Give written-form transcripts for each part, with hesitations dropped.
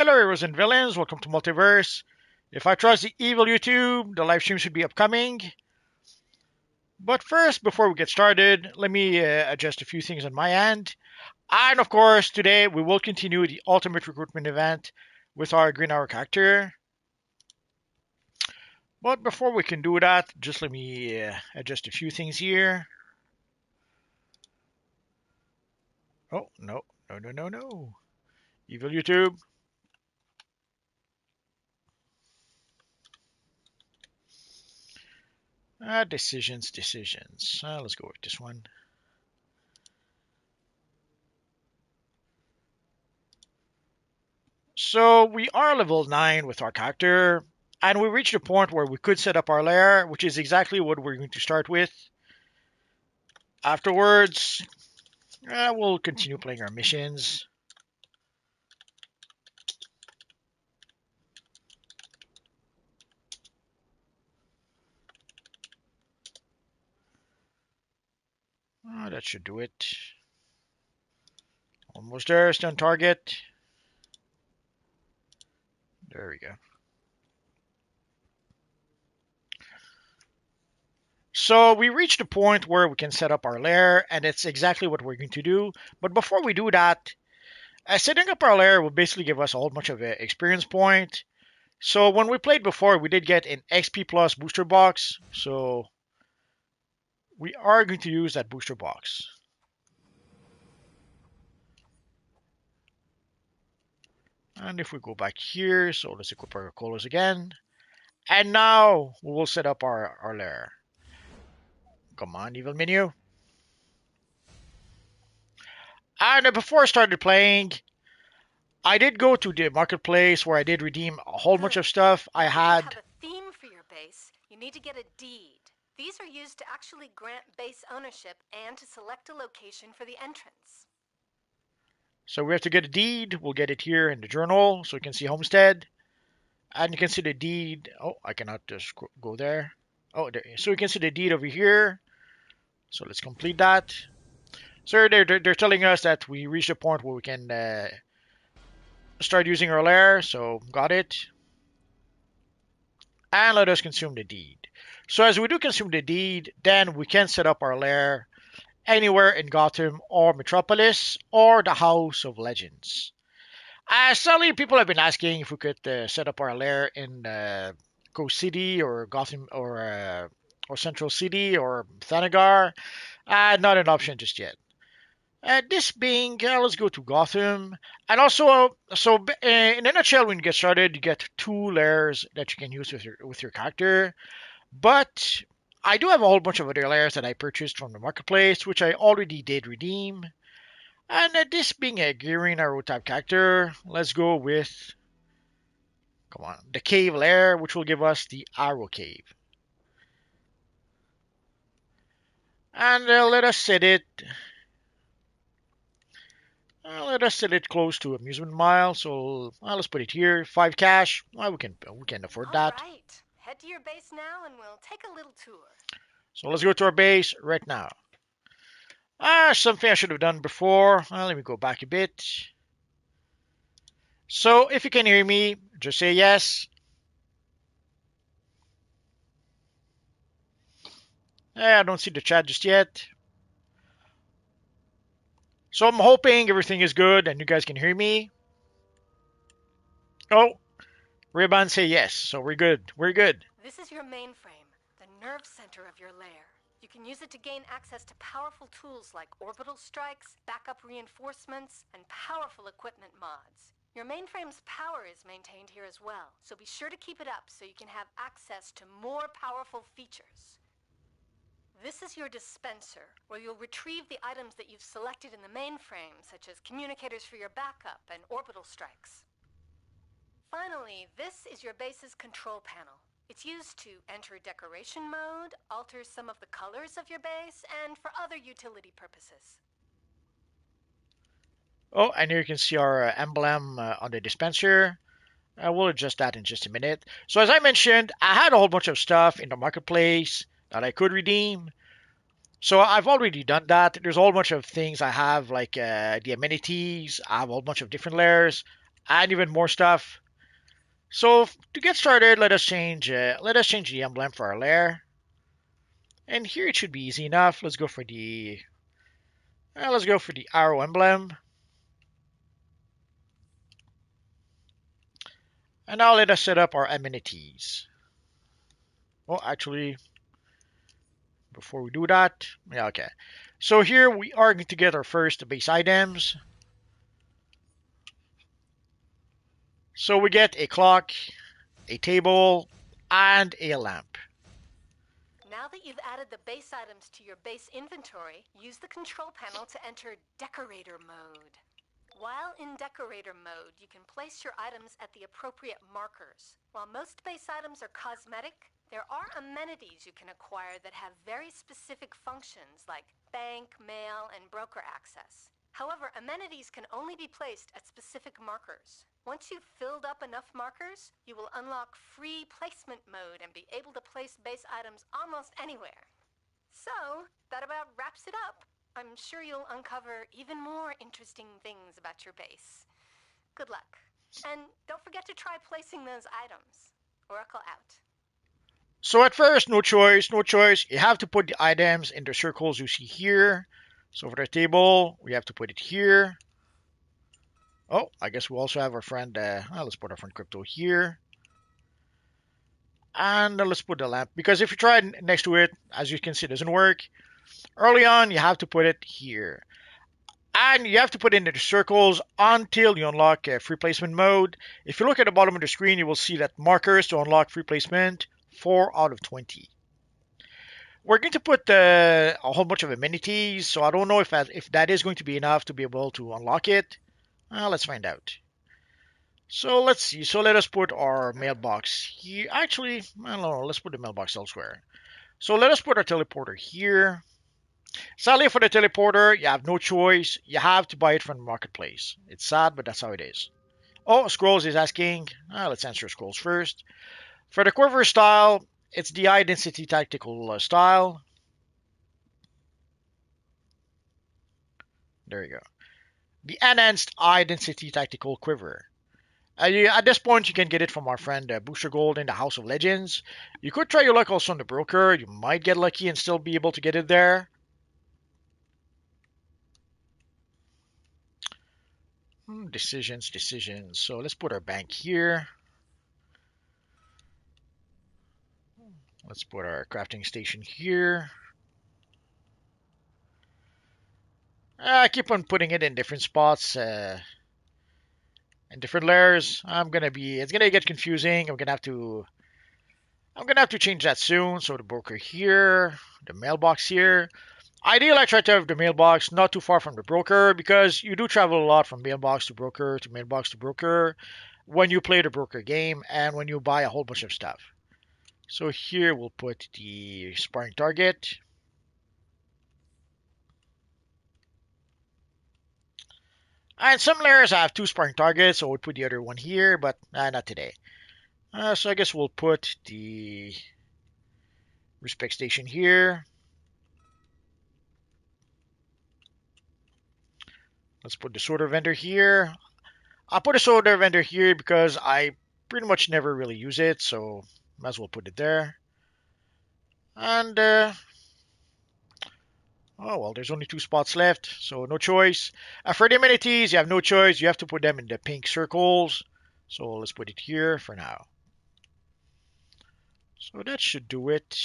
Hello, heroes and villains. Welcome to Multiverse. If I trust the evil YouTube, the live stream should be upcoming. But first, before we get started, let me adjust a few things on my end. And of course, today we will continue the Ultimate Recruitment event with our Green Hour character. But before we can do that, just let me adjust a few things here. Oh, no, no, no, no, no. Evil YouTube. Decisions. Let's go with this one. So we are level 9 with our character, and we reached a point where we could set up our lair, which is exactly what we're going to start with. Afterwards, we'll continue playing our missions. That should do it. Almost there, still on target. There we go. So we reached a point where we can set up our lair, and it's exactly what we're going to do. But before we do that, setting up our lair will basically give us a whole bunch of experience point. So when we played before, we did get an XP plus booster box. So we are going to use that booster box. And if we go back here, so let's equip our colors again. And now we will set up our lair. Come on, evil menu. And before I started playing, I did go to the marketplace where I did redeem a whole bunch of stuff. I had... If you have a theme for your base, you need to get a deed. These are used to actually grant base ownership and to select a location for the entrance. So we have to get a deed. We'll get it here in the journal so you can see homestead. And you can see the deed. Oh, I cannot just go there. Oh, there. So you can see the deed over here. So let's complete that. So they're telling us that we reached a point where we can start using our lair. So got it. And let us consume the deed. So as we do consume the deed, then we can set up our lair anywhere in Gotham or Metropolis or the House of Legends. Sadly, people have been asking if we could set up our lair in Coast City or Gotham or Central City or Thanagar. Not an option just yet. This being, let's go to Gotham. And also, in a nutshell, when you get started, you get 2 lairs that you can use with your character. But I do have a whole bunch of other lairs that I purchased from the marketplace, which I already did redeem. And this being a Green Arrow type character, let's go with, come on, the Cave Lair, which will give us the Arrow Cave. And let us set it. Let us set it close to Amusement Mile. So let's put it here. 5 cash. Well, we can afford that. All right, head to your base now, and we'll take a little tour. So let's go to our base right now. Something I should have done before. Let me go back a bit. So if you can hear me, just say yes. I don't see the chat just yet. So I'm hoping everything is good and you guys can hear me. Oh, Ribbon say yes, so we're good. We're good. This is your mainframe, the nerve center of your lair. You can use it to gain access to powerful tools like orbital strikes, backup reinforcements, and powerful equipment mods. Your mainframe's power is maintained here as well, so be sure to keep it up so you can have access to more powerful features. This is your dispenser, where you'll retrieve the items that you've selected in the mainframe, such as communicators for your backup and orbital strikes. Finally, this is your base's control panel. It's used to enter decoration mode, alter some of the colors of your base, and for other utility purposes. Oh, and here you can see our emblem on the dispenser. We'll adjust that in just a minute. So as I mentioned, I had a whole bunch of stuff in the marketplace that I could redeem. So I've already done that. There's a whole bunch of things I have, like the amenities. I have a whole bunch of different layers. and even more stuff. So to get started, let us change the emblem for our layer. And here it should be easy enough. Let's go for the arrow emblem. And now let us set up our amenities. Well, actually, before we do that, yeah, okay. So here we are going to get our first base items. So we get a clock, a table, and a lamp. Now that you've added the base items to your base inventory, use the control panel to enter Decorator mode. While in Decorator mode, you can place your items at the appropriate markers. While most base items are cosmetic, there are amenities you can acquire that have very specific functions like bank, mail, and broker access. However, amenities can only be placed at specific markers. Once you've filled up enough markers, you will unlock free placement mode and be able to place base items almost anywhere. So, that about wraps it up. I'm sure you'll uncover even more interesting things about your base. Good luck. And don't forget to try placing those items. Oracle out. So at first, no choice, no choice. You have to put the items in the circles you see here. So for the table, we have to put it here. Oh, I guess we also have our friend, let's put our friend Crypto here. And let's put the lamp, because if you try it next to it, as you can see, it doesn't work. Early on, you have to put it here. And you have to put it in the circles until you unlock free placement mode. If you look at the bottom of the screen, you will see that markers to unlock free placement, 4 out of 20. We're going to put a whole bunch of amenities, so I don't know if that is going to be enough to be able to unlock it. Let's find out. So let's see. So let us put our mailbox here. Actually, I don't know. Let's put the mailbox elsewhere. So let us put our teleporter here. Sadly, for the teleporter, you have no choice. You have to buy it from the marketplace. It's sad, but that's how it is. Oh, Scrolls is asking. Let's answer Scrolls first. For the Quiver style, it's the high density tactical style. There you go. The enhanced high density tactical quiver. At this point, you can get it from our friend Booster Gold in the House of Legends. You could try your luck also on the broker. You might get lucky and still be able to get it there. Decisions. So let's put our bank here. Let's put our crafting station here. I keep on putting it in different spots, in different layers. It's gonna get confusing. I'm gonna have to change that soon. So the broker here, the mailbox here. Ideally, I try to have the mailbox not too far from the broker because you do travel a lot from mailbox to broker to mailbox to broker when you play the broker game and when you buy a whole bunch of stuff. So here we'll put the sparring target. And some layers have two sparring targets, so we'll put the other one here, but not today. So I guess we'll put the respect station here. Let's put the sorter vendor here. I'll put a sorter vendor here because I pretty much never really use it, so might as well put it there. And, oh well, there's only two spots left, so no choice. For the amenities, you have no choice. You have to put them in the pink circles. So let's put it here for now. So that should do it.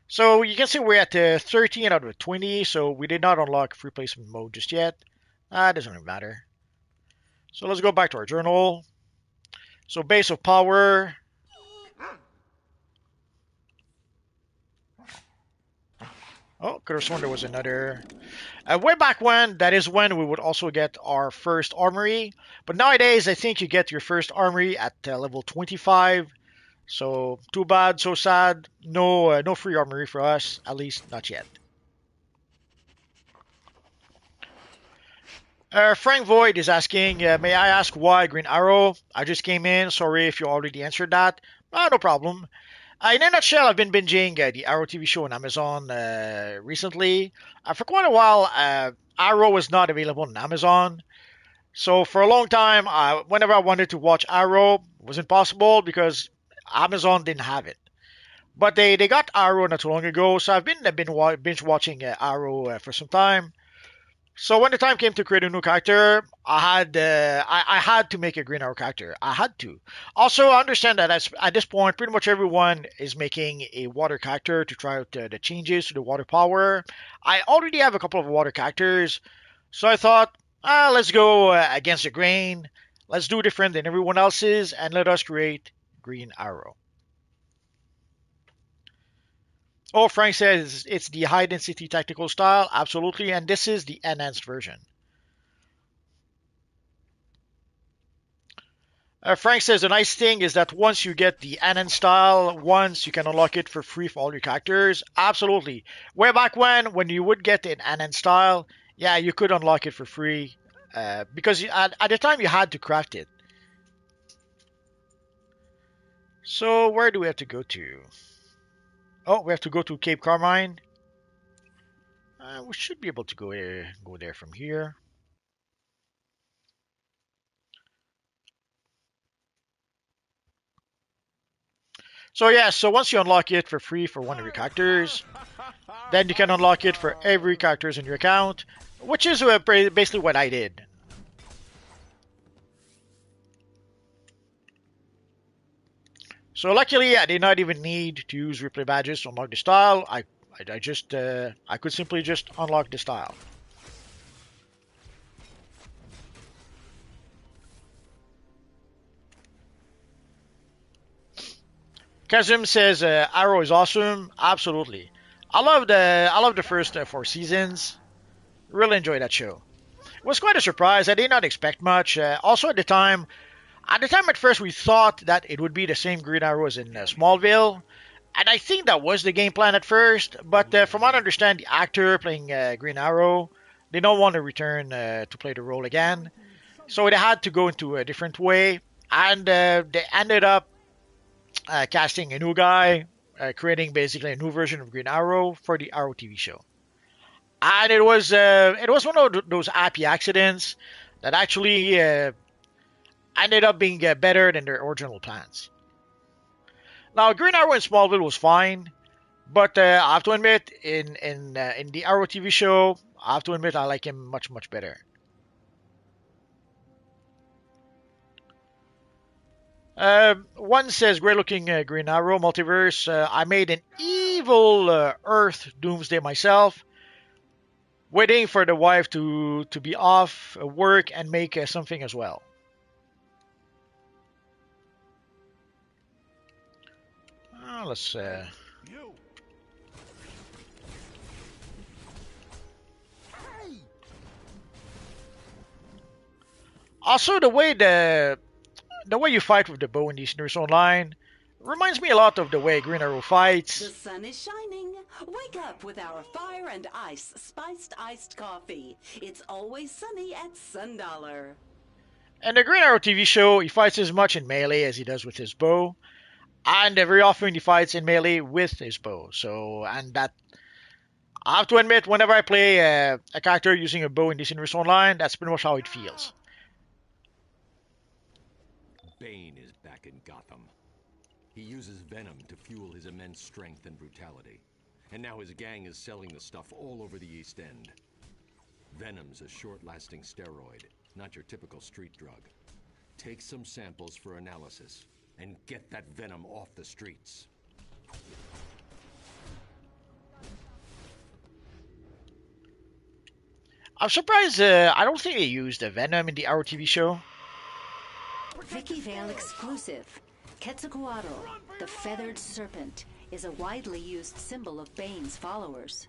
So you can see we're at 13 out of 20, so we did not unlock free placement mode just yet. Doesn't really matter. So let's go back to our journal. So base of power. Oh, could have sworn there was another. Way back when, that is when we would also get our first armory. But nowadays, I think you get your first armory at level 25. So too bad, so sad. No free armory for us, at least not yet. Frank Void is asking, may I ask why Green Arrow? I just came in. Sorry if you already answered that. No problem. In a nutshell, I've been binging the Arrow TV show on Amazon recently. For quite a while, Arrow was not available on Amazon. So for a long time, whenever I wanted to watch Arrow, it wasn't possible because Amazon didn't have it. But they got Arrow not too long ago, so I've been binge watching Arrow for some time. So when the time came to create a new character, I had to make a Green Arrow character. I had to. Also, I understand that at this point, pretty much everyone is making a water character to try out the changes to the water power. I already have a couple of water characters, so I thought, let's go against the grain. Let's do different than everyone else's, and let us create Green Arrow. Oh, Frank says it's the high density tactical style. Absolutely, and this is the enhanced version. Frank says the nice thing is that once you get the Anon style, once you can unlock it for free for all your characters. Absolutely. Way back when you would get an Anon style, yeah, you could unlock it for free because at the time you had to craft it. So where do we have to go to? Oh, we have to go to Cape Carmine. We should be able to go there from here. So yeah, so once you unlock it for free for one of your characters, then you can unlock it for every characters in your account, which is basically what I did. So luckily, I did not even need to use replay badges to unlock the style. I could simply just unlock the style. Kazim says Arrow is awesome. Absolutely, I love the first 4 seasons. Really enjoyed that show. It was quite a surprise. I did not expect much. Also at the time at first we thought that it would be the same Green Arrow as in Smallville, and I think that was the game plan at first. But from what I understand, the actor playing Green Arrow, they don't want to return to play the role again, so they had to go into a different way, and they ended up casting a new guy, creating basically a new version of Green Arrow for the Arrow TV show. And it was one of those happy accidents that actually ended up being better than their original plans. Now, Green Arrow in Smallville was fine, but I have to admit, in the Arrow TV show, I have to admit I like him much better. One says, great looking Green Arrow multiverse. I made an evil Earth Doomsday myself, waiting for the wife to be off work and make something as well. Let's. Also, the way you fight with the bow in these Nurse Online reminds me a lot of the way Green Arrow fights. The sun is shining. Wake up with our fire and ice spiced iced coffee. It's always sunny at $1. In the Green Arrow TV show, he fights as much in melee as he does with his bow, and very often he fights in melee with his bow. So, and that I have to admit, whenever I play a character using a bow in this Universe Online, that's pretty much how it feels. Bane is back in Gotham. He uses venom to fuel his immense strength and brutality. And now his gang is selling the stuff all over the East End. Venom's a short-lasting steroid, not your typical street drug. Take some samples for analysis, and get that venom off the streets. I'm surprised I don't think they used the venom in the Arrow TV show. Vicky Vale exclusive. Quetzalcoatl, the feathered serpent, is a widely used symbol of Bane's followers.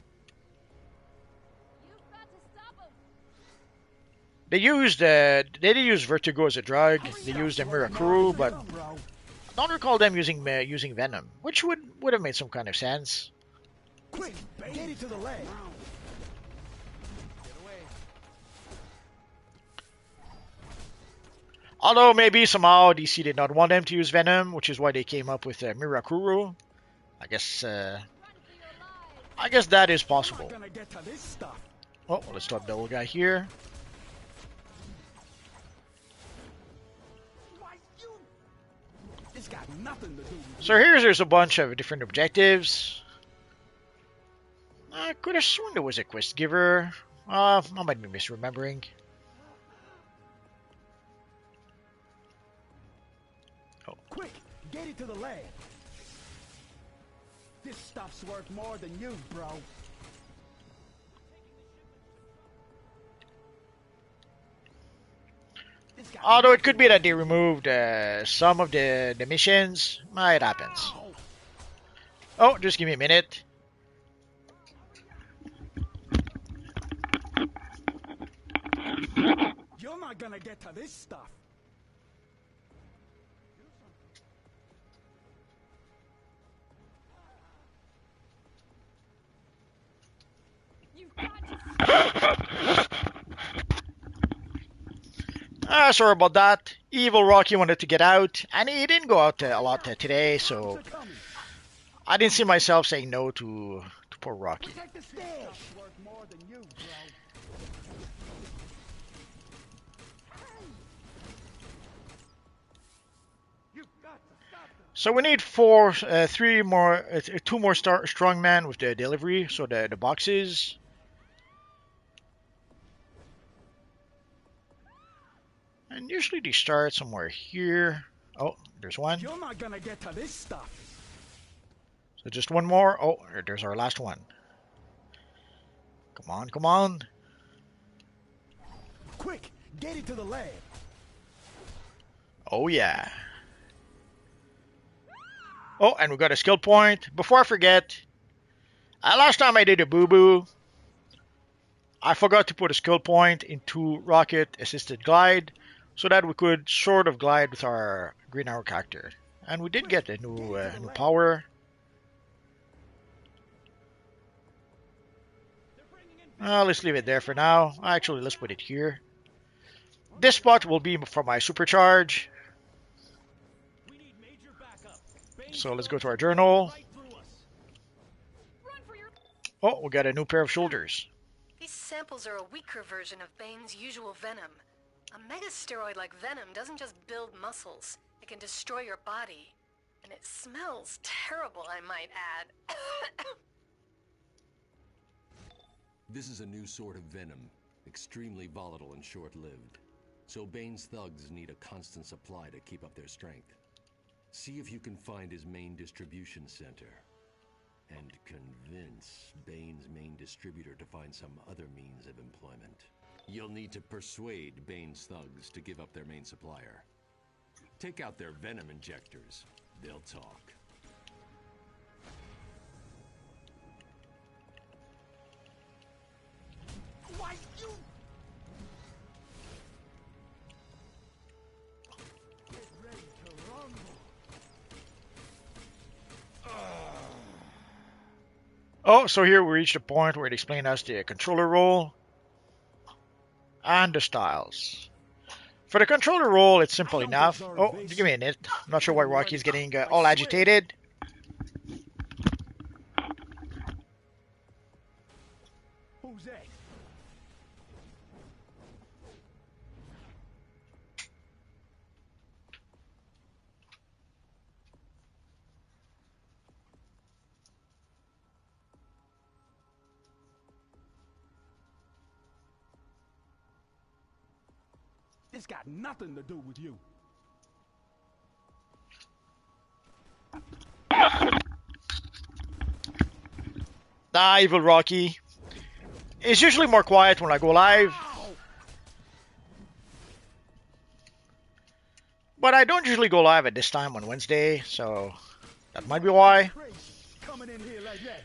They did use Vertigo as a drug. They used the Mirakuru, but I don't recall them using venom, which would have made some kind of sense. Quick, get it to the leg. Although maybe somehow DC did not want them to use venom, which is why they came up with Mirakuru. I guess that is possible. Oh, let's start the old guy here. nothing to do with So there's a bunch of different objectives. I could have sworn there was a quest giver. I might be misremembering. Quick, get it to the lab. This stuff's worth more than you, bro. Although it could be that they removed some of the missions. It happens. Oh, just give me a minute. You're not gonna get to this stuff. Sorry about that. Evil Rocky wanted to get out, and he didn't go out a lot today, so I didn't see myself saying no to poor Rocky. Protect the stairs. Worth more than you, bro. So we need two more strongmen with the delivery, so the boxes. And usually they start somewhere here. Oh, there's one. You're not gonna get to this stuff. So just one more. Oh, there's our last one. Come on, come on. Quick, get it to the lab. Oh yeah. Oh, and we got a skill point. Before I forget, last time I did a boo-boo, I forgot to put a skill point into Rocket Assisted Glide so that we could sort of glide with our Green Arrow character. And we did get a new power. Let's leave it there for now. Actually, let's put it here. This spot will be for my supercharge. So let's go to our journal. Oh, we got a new pair of shoulders. These samples are a weaker version of Bane's usual venom. A megasteroid like venom doesn't just build muscles. It can destroy your body. And it smells terrible, I might add. This is a new sort of venom, extremely volatile and short-lived. So Bane's thugs need a constant supply to keep up their strength. See if you can find his main distribution center. And convince Bane's main distributor to find some other means of employment. You'll need to persuade Bane's thugs to give up their main supplier. Take out their venom injectors. They'll talk. Why you? Get ready to rumble. Oh, so here we reached a point where it explained us the controller role and the styles. For the controller role, it's simple enough. Oh, give me a minute. I'm not sure why Rocky's getting all agitated. Who's that? This got nothing to do with you. Evil Rocky. It's usually more quiet when I go live. But I don't usually go live at this time on Wednesday, so that might be why. Coming in here like that.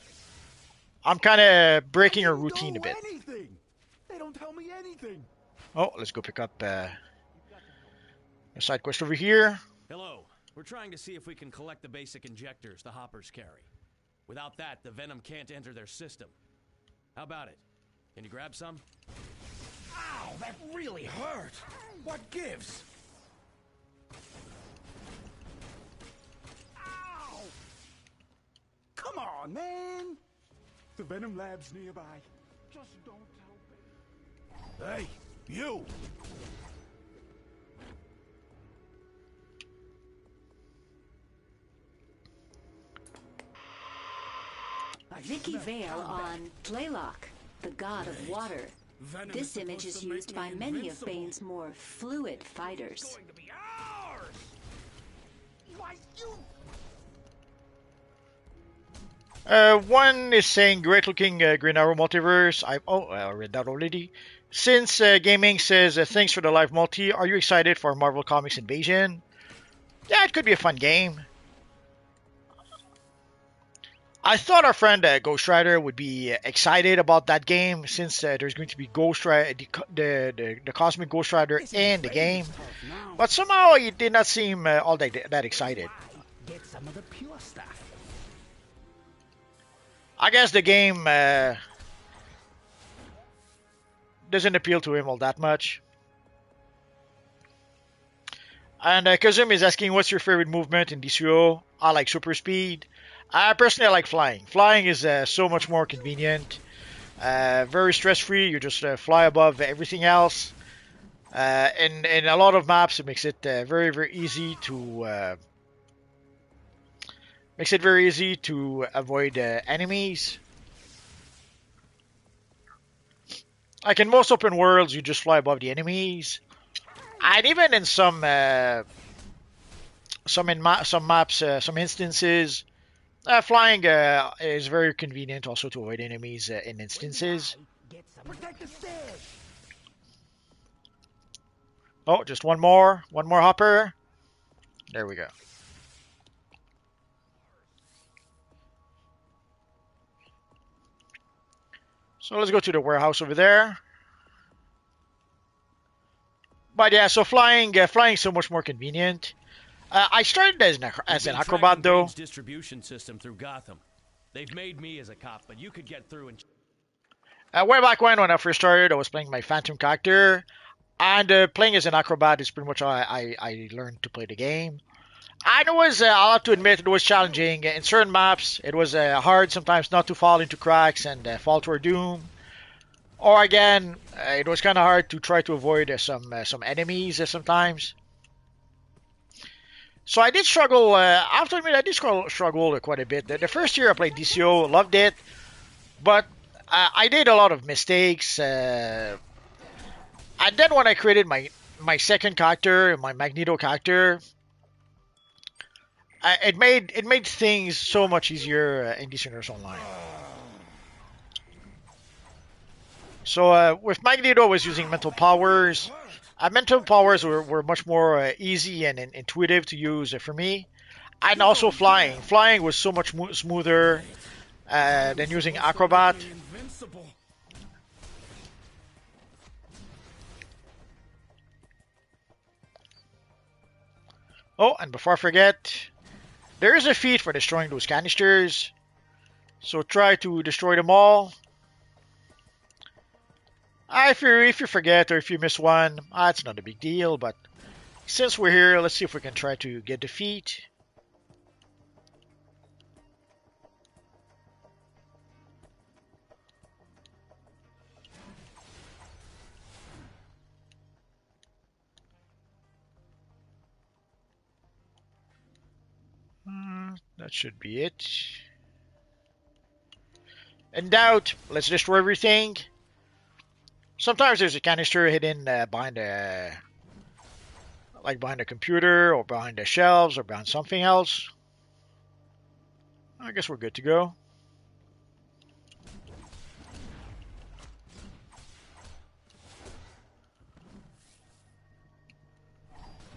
I'm kind of breaking a routine a bit. Anything. They don't tell me anything. Oh, let's go pick up a side quest over here. Hello. We're trying to see if we can collect the basic injectors the hoppers carry. Without that, the venom can't enter their system. How about it? Can you grab some? Ow, that really hurt. What gives? Ow! Come on, man. The venom lab's nearby. Just don't tell me. Hey, you! Vicky Vale on Tlaylock, the god of water. This image is used by many of Bane's more fluid fighters. Going to be ours! Why, you... One is saying great looking Green Arrow multiverse. I read that already. Since Gaming says thanks for the live multi, are you excited for Marvel Comics Invasion? Yeah, it could be a fun game. I thought our friend Ghost Rider would be excited about that game since there's going to be Ghost Rider, the Cosmic Ghost Rider in the game. But somehow he did not seem all that excited. Get some of the pure stuff. I guess the game doesn't appeal to him all that much. And Kazum is asking, what's your favorite movement in DCUO? I like super speed. Personally, I like flying. Flying is so much more convenient. Very stress-free. You just fly above everything else. In a lot of maps, it makes it very, very easy to avoid enemies. Like in most open worlds, you just fly above the enemies. And even in some maps, some instances, flying is very convenient also to avoid enemies in instances. Protect the stairs! Oh, just one more hopper. There we go. So let's go to the warehouse over there. But yeah, so flying is so much more convenient. I started as an acrobat though. Distribution system through Gotham. They've made me as a cop, but you could get through and. Way back when I first started, I was playing my Phantom character, and playing as an acrobat is pretty much how I learned to play the game. And it was, I'll have to admit, it was challenging. In certain maps, it was hard sometimes not to fall into cracks and fall to our doom. Or again, it was kind of hard to try to avoid some enemies sometimes. So I did struggle, I have to admit, I did struggle quite a bit. The first year I played DCO, loved it, but I did a lot of mistakes. And then when I created my second character, my Magneto character, it made things so much easier in DC Universe Online. So with Magneto, I was using mental powers. Mental powers were much more easy and intuitive to use for me. And also flying. Flying was so much smoother than using acrobat. Oh, and before I forget, there is a feat for destroying those canisters. So try to destroy them all. If you forget or if you miss one, it's not a big deal. But since we're here, let's see if we can try to get the feat. That should be it. In doubt, let's destroy everything. Sometimes there's a canister hidden behind a computer or behind the shelves or behind something else. I guess we're good to go.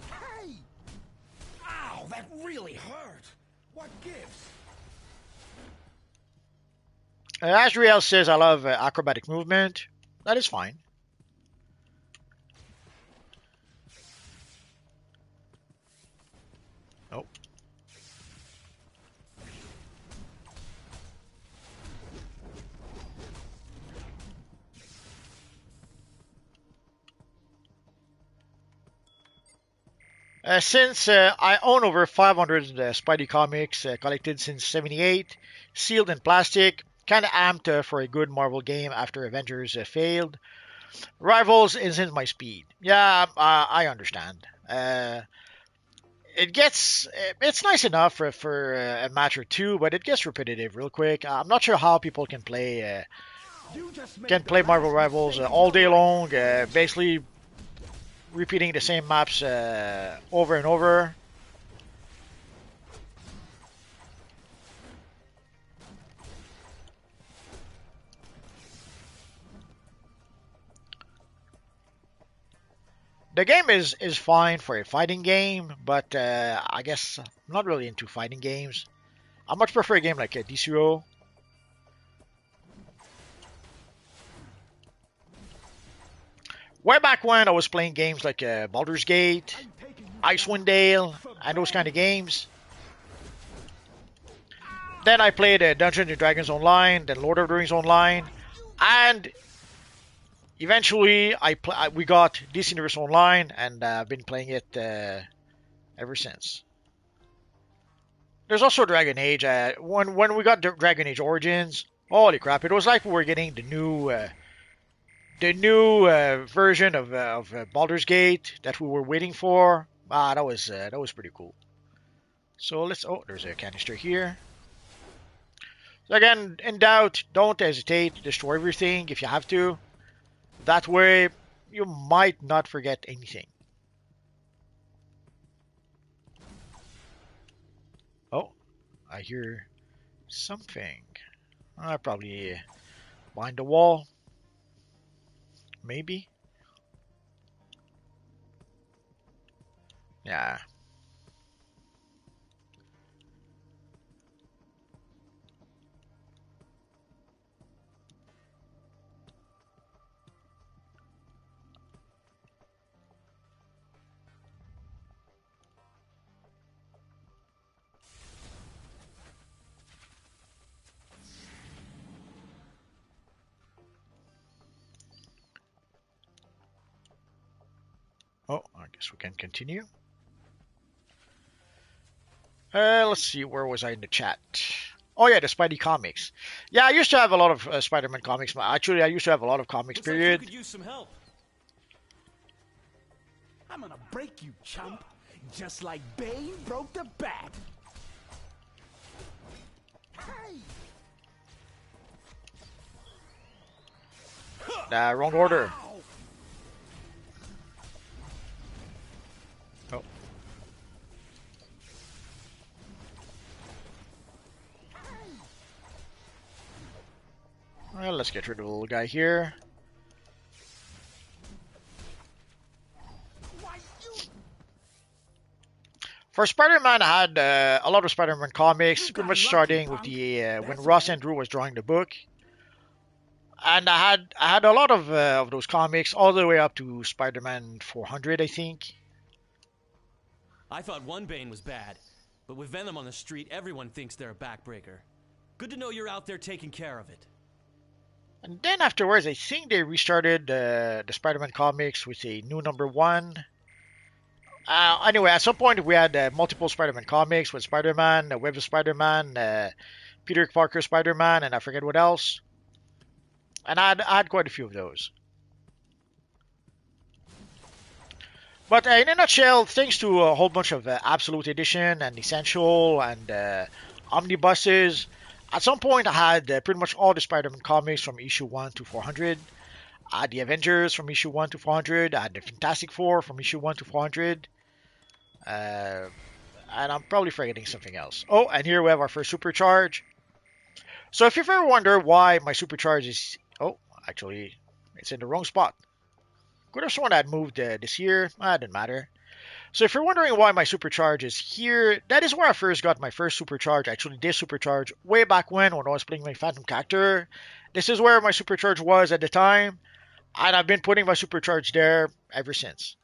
Hey! Ow, that really hurt. What gives? Asriel says, I love acrobatic movement. That is fine. Oh. Since I own over 500 Spidey comics collected since '78, sealed in plastic, kind of amped for a good Marvel game after Avengers failed. Rivals isn't my speed. Yeah, I understand. it gets it's nice enough for a match or two, but it gets repetitive real quick. I'm not sure how people You just made can the play Marvel last Rivals mistake of all your day life. long, basically repeating the same maps over and over. The game is fine for a fighting game, but I guess I'm not really into fighting games. I much prefer a game like DCUO. Way back when I was playing games like Baldur's Gate, I'm taking you Icewind down Dale, for and those kind of bad. games. Then I played Dungeons and Dragons Online, then Lord of the Rings Online, and eventually we got DC Universe Online, and I've been playing it ever since. There's also Dragon Age. When we got Dragon Age Origins, holy crap! It was like we were getting the new version of Baldur's Gate that we were waiting for. That was pretty cool. So let's. Oh, there's a canister here. So again, in doubt, don't hesitate to destroy everything if you have to. That way, you might not forget anything. Oh, I hear something. Probably behind the wall, maybe. Yeah. Oh, I guess we can continue. Let's see, where was I in the chat? Oh yeah, the Spidey comics. Yeah, I used to have a lot of Spider-Man comics. Actually, I used to have a lot of comics. Looks like you Period. could use some help. I'm gonna break you, chump. Just like Bane broke the bat. Hey! Wrong order. Ow! Oh. Well, let's get rid of the little guy here. Why you? For Spider-Man, I had a lot of Spider-Man comics, You pretty got much lucky, starting with punk. the when That's Ross right. Andrew was drawing the book, and I had a lot of those comics all the way up to Spider-Man 400, I think. I thought one Bane was bad, but with Venom on the street, everyone thinks they're a backbreaker. Good to know you're out there taking care of it. And then afterwards, I think they restarted the Spider-Man comics with a new #1. Anyway, at some point we had multiple Spider-Man comics with Spider-Man, Web of Spider-Man, Peter Parker Spider-Man, and I forget what else. And I had quite a few of those. But in a nutshell, thanks to a whole bunch of Absolute Edition and Essential and Omnibuses, at some point I had pretty much all the Spider-Man comics from issue 1 to 400. I had the Avengers from issue 1 to 400. I had the Fantastic Four from issue 1 to 400. And I'm probably forgetting something else. Oh, and here we have our first supercharge. So if you've ever wondered why my supercharge is... Oh, actually, it's in the wrong spot. Could have sworn I'd moved this here. It didn't matter. So if you're wondering why my supercharge is here, that is where I first got my first supercharge. Actually, this supercharge way back when I was playing my Phantom character. This is where my supercharge was at the time. And I've been putting my supercharge there ever since.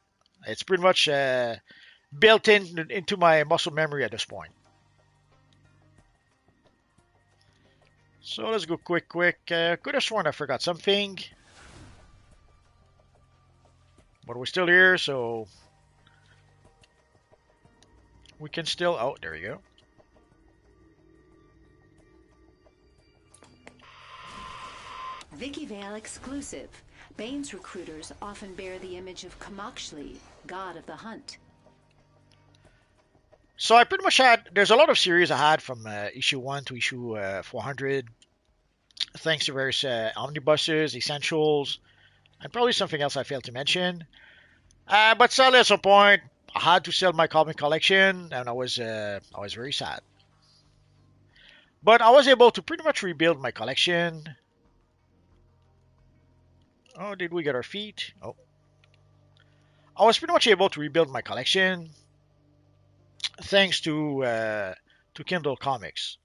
It's pretty much built into my muscle memory at this point. So let's go quick. Could have sworn I forgot something. But we're still here, so we can still... Oh, there you go. Vicky Vale exclusive. Bane's recruiters often bear the image of Kamakshli, god of the hunt. So I pretty much had. There's a lot of series I had from issue 1 to issue 400, thanks to various omnibuses, essentials, and probably something else I failed to mention. But sadly, at some point, I had to sell my comic collection, and I was very sad. But I was able to pretty much rebuild my collection. Oh, did we get our feet? Oh, I was pretty much able to rebuild my collection thanks to Kindle Comics.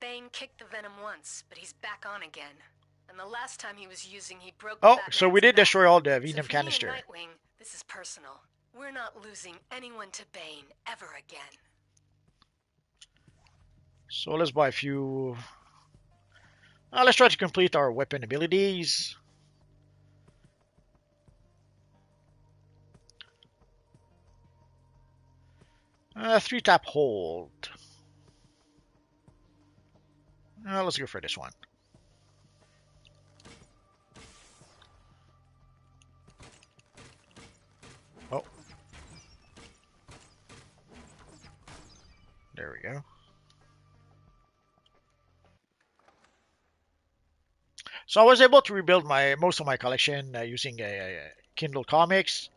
Bane kicked the Venom once, but he's back on again. And the last time he was using, he broke Oh, Batman's so we did back. destroy all the So Venom for me and canister. Nightwing, this is personal. We're not losing anyone to Bane ever again. So let's buy a few. Let's try to complete our weapon abilities. Three tap hold. Let's go for this one. Oh. There we go. So I was able to rebuild most of my collection using Kindle Comics.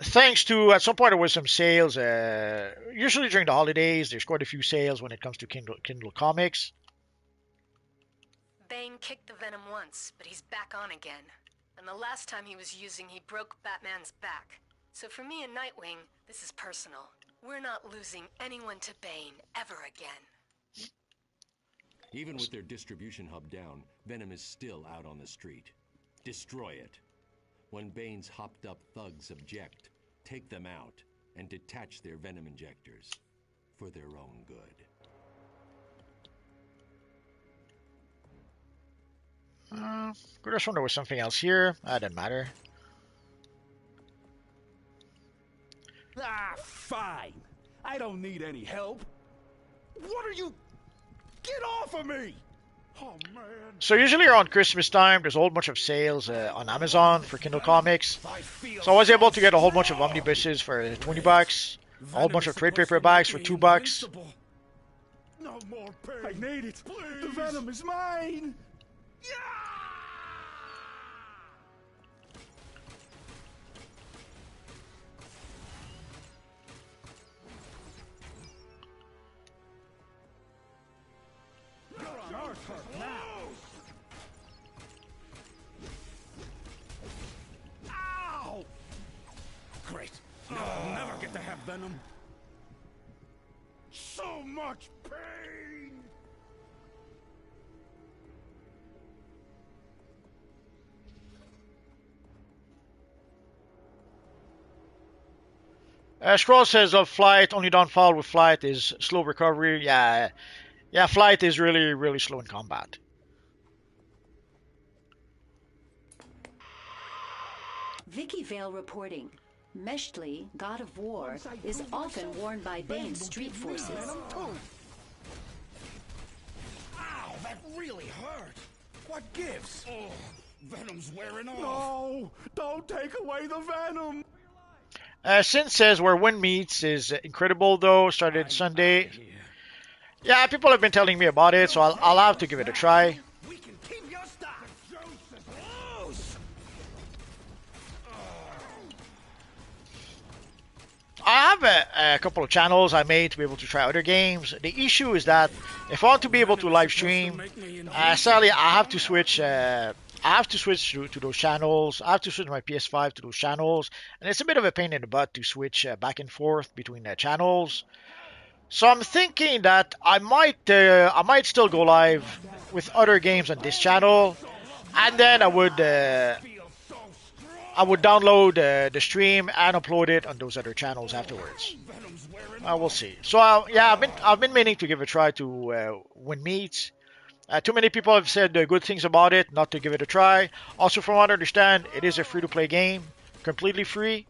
Thanks to, at some point, there was some sales. Usually during the holidays, there's quite a few sales when it comes to Kindle Comics. Bane kicked the Venom once, but he's back on again. And the last time he was using, he broke Batman's back. So for me and Nightwing, this is personal. We're not losing anyone to Bane ever again. Even with their distribution hub down, Venom is still out on the street. Destroy it. When Bane's hopped-up thugs object, take them out and detach their Venom injectors for their own good. Could have sworn there was something else here. That didn't matter. Ah, fine. I don't need any help. What are you... Get off of me! Oh, man. So usually around Christmas time, there's a whole bunch of sales on Amazon for Kindle Comics. So I was able to get a whole bunch of omnibuses for $20, a whole bunch of trade paperbacks for $2. No more pain. I need it. Please. The Venom is mine. Yeah! Ow! Great. Now I'll never get to have Venom. So much pain! Scroll says of flight, only downfall with flight is slow recovery. Yeah, flight is really, really slow in combat. Vicky Vale reporting. Meshtli, god of war, is often worn by Bane's street forces. Ow, that really hurt. What gives? Oh, Venom's wearing off. No, don't take away the Venom. Sin says where Wind Meets is incredible though. Started Sunday. Yeah, people have been telling me about it, so I'll have to give it a try. We can keep your stock. Loose. I have a couple of channels I made to be able to try other games. The issue is that if I want to be able to live stream, sadly I have to switch. I have to switch to those channels. I have to switch my PS5 to those channels, and it's a bit of a pain in the butt to switch back and forth between channels. So I'm thinking that I might still go live with other games on this channel, and then I would download the stream and upload it on those other channels afterwards. We'll see. So yeah, I've been meaning to give a try to Win Meets. Too many people have said good things about it, not to give it a try. Also, from what I understand, it is a free-to-play game, completely free.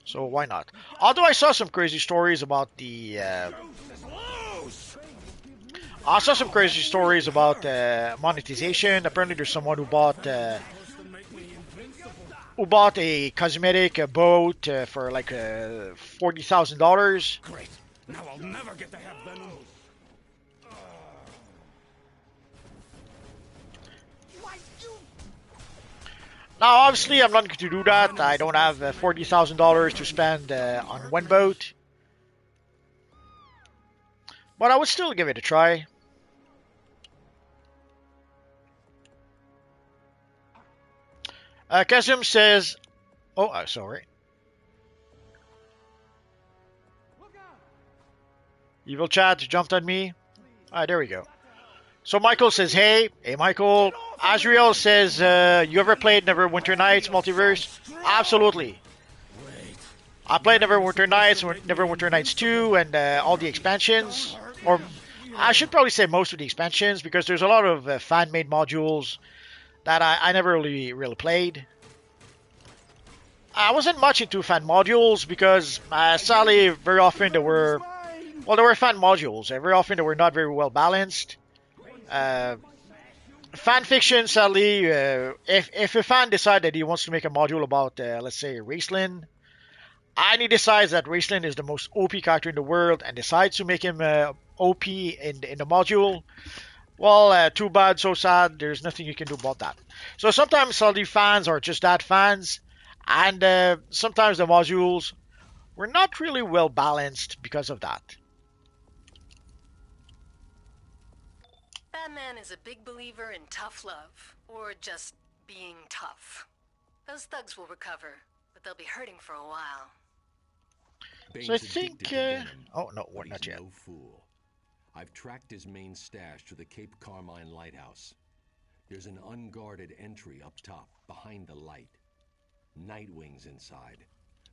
So why not? Although I saw some crazy stories about the... I saw some crazy stories about monetization. Apparently there's someone who bought who bought a cosmetic boat for like $40,000. Great. Now I'll never get to have Venom. Now, obviously, I'm not going to do that. I don't have $40,000 to spend on one boat. But I would still give it a try. Kazum says... Oh, sorry. Evil chat jumped on me. Alright, there we go. So Michael says, hey Michael. Azriel says, you ever played Neverwinter Nights Multiverse? Absolutely. I played Neverwinter Nights, Neverwinter Nights 2, and all the expansions. Or I should probably say most of the expansions, because there's a lot of fan-made modules that I never really played. I wasn't much into fan modules because sadly very often there were fan modules and very often they were not very well balanced. Fan fiction, sadly, if a fan decides that he wants to make a module about let's say Raceland, and he decides that Raceland is the most OP character in the world and decides to make him OP in the module, well, too bad, so sad. There's nothing you can do about that. So sometimes sadly fans are just that, fans. And sometimes the modules were not really well balanced because of that. Batman is a big believer in tough love, or just being tough. Those thugs will recover, but they'll be hurting for a while. Bane's So I think... oh, no, but not he's yet. no fool. I've tracked his main stash to the Cape Carmine Lighthouse. There's an unguarded entry up top, behind the light. Nightwing's inside,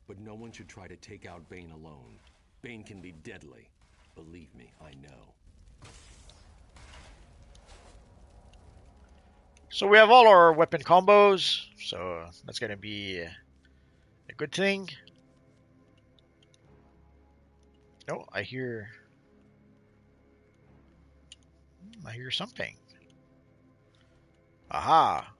but no one should try to take out Bane alone. Bane can be deadly. Believe me, I know. So we have all our weapon combos, so that's gonna be a good thing. Oh, I hear something. Aha.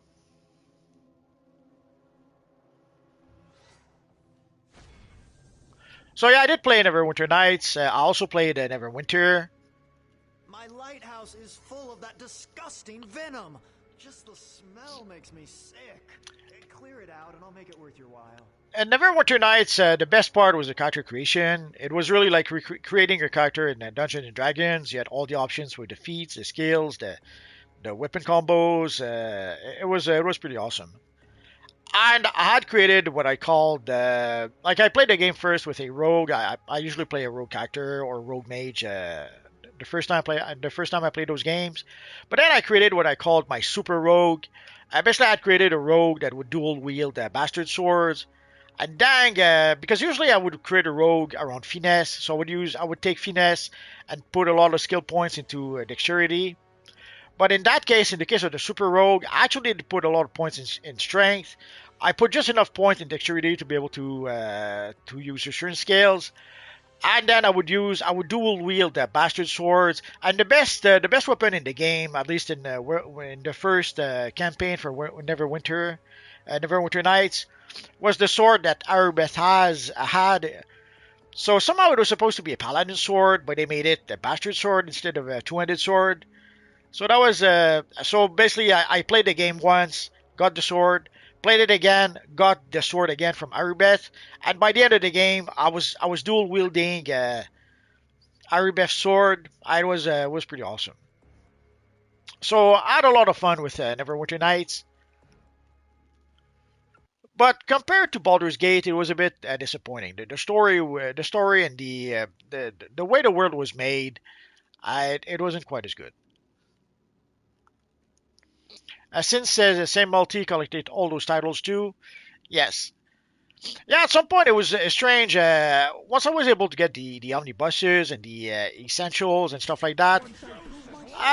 So yeah, I did play Neverwinter Nights. I also played Neverwinter. My lighthouse is full of that disgusting venom. Just the smell makes me sick. Clear it out and I'll make it worth your while. And Neverwinter Nights, the best part was the character creation. It was really like creating your character in Dungeons and Dragons. You had all the options for the feats, the skills, the weapon combos. It was pretty awesome. And I had created what I called, like I played the game first with a rogue. I usually play a rogue character or rogue mage. The first time I played those games, but then I created what I called my super rogue. Basically, I had created a rogue that would dual wield bastard swords. And dang, because usually I would create a rogue around finesse, so I would take finesse and put a lot of skill points into dexterity. But in that case, in the case of the super rogue, I actually did put a lot of points in strength. I put just enough points in dexterity to be able to use certain scales. And then I would dual wield the bastard swords. And the best weapon in the game, at least in the first campaign for Neverwinter Nights, was the sword that Arubeth had. So somehow it was supposed to be a paladin sword, but they made it a bastard sword instead of a two-handed sword. So that was so basically I played the game once, got the sword, played it again, got the sword again from Arubeth, and by the end of the game I was dual wielding Arubeth's sword. It was pretty awesome. So I had a lot of fun with Neverwinter Nights. But compared to Baldur's Gate, it was a bit disappointing. The story and the way the world was made, it wasn't quite as good. Since Same Multi collected all those titles too, yes. Yeah, at some point it was strange. Once I was able to get the omnibuses and the essentials and stuff like that,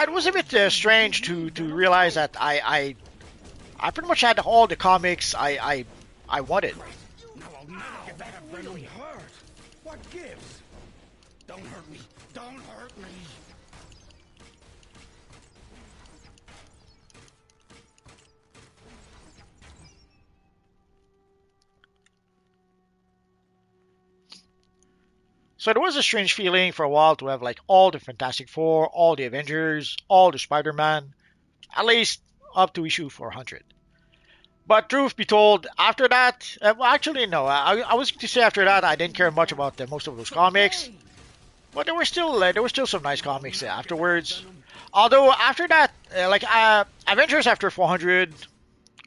it was a bit strange to realize that I pretty much had all the comics I wanted. Now I'll never get to have Venom hurt. What gives? Don't hurt me. Don't hurt me. So there was a strange feeling for a while to have like all the Fantastic Four, all the Avengers, all the Spider-Man, at least up to issue 400. But truth be told, after that, well, actually no, I was going to say after that I didn't care much about most of those comics, but there were still some nice comics afterwards. Although after that, Avengers after 400,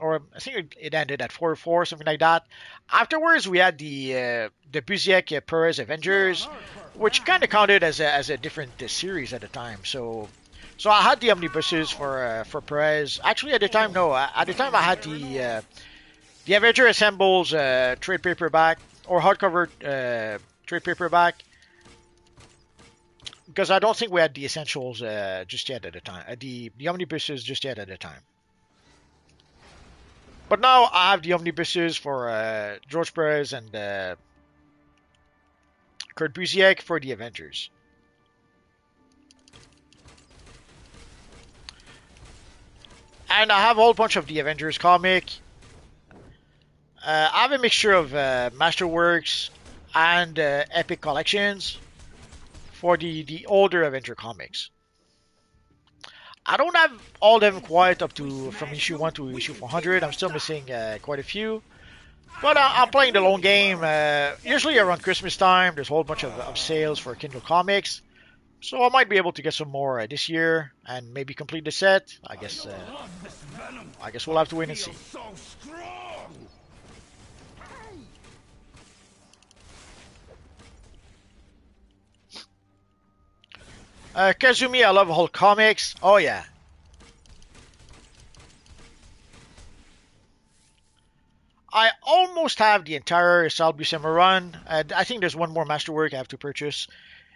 or I think it ended at 404, something like that. Afterwards, we had the Busiek Perez Avengers, which kind of counted as a different series at the time. So I had the omnibuses for Perez. Actually, at the time, no. At the time, I had the Avenger Assembles trade paperback or hardcover trade paperback, because I don't think we had the essentials just yet at the time. The omnibuses just yet at the time. But now I have the omnibuses for George Perez and Kurt Busiek for the Avengers. And I have a whole bunch of the Avengers comic. I have a mixture of Masterworks and Epic collections for the older Avenger comics. I don't have all of them quite up to from issue 1 to issue 400. I'm still missing quite a few. But I'm playing the long game. Usually around Christmas time, there's a whole bunch of sales for Kindle Comics. So I might be able to get some more this year and maybe complete the set. I guess we'll have to wait and see. Kazumi, I love Hulk comics. Oh yeah. I almost have the entire Sal Buscema run. I think there's one more masterwork I have to purchase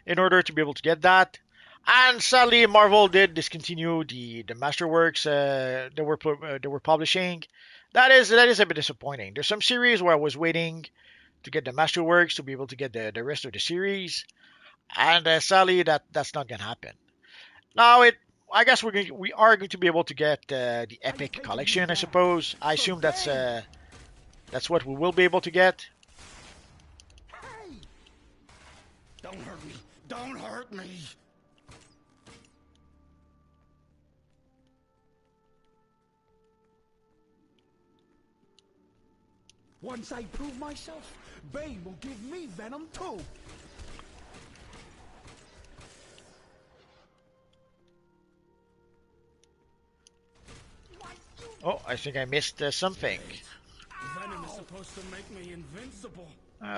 in order to be able to get that. And sadly, Marvel did discontinue the masterworks they were publishing. That is a bit disappointing. There's some series where I was waiting to get the masterworks to be able to get the rest of the series, and sadly that's not gonna happen. Now I guess we are going to be able to get the Epic collection. I suppose. I assume that's what we will be able to get. Hey! Don't hurt me! Don't hurt me! Once I prove myself, Bane will give me Venom too! Oh, I think I missed something. Venom is supposed to make me invincible.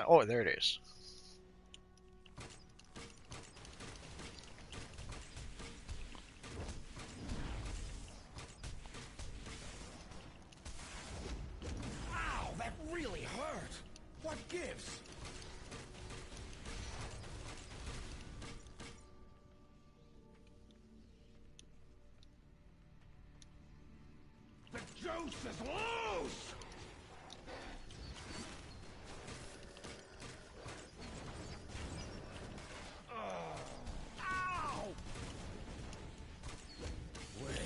Oh, there it is. Ow, that really hurt. What gives? The juice is loose! Ow! Wait,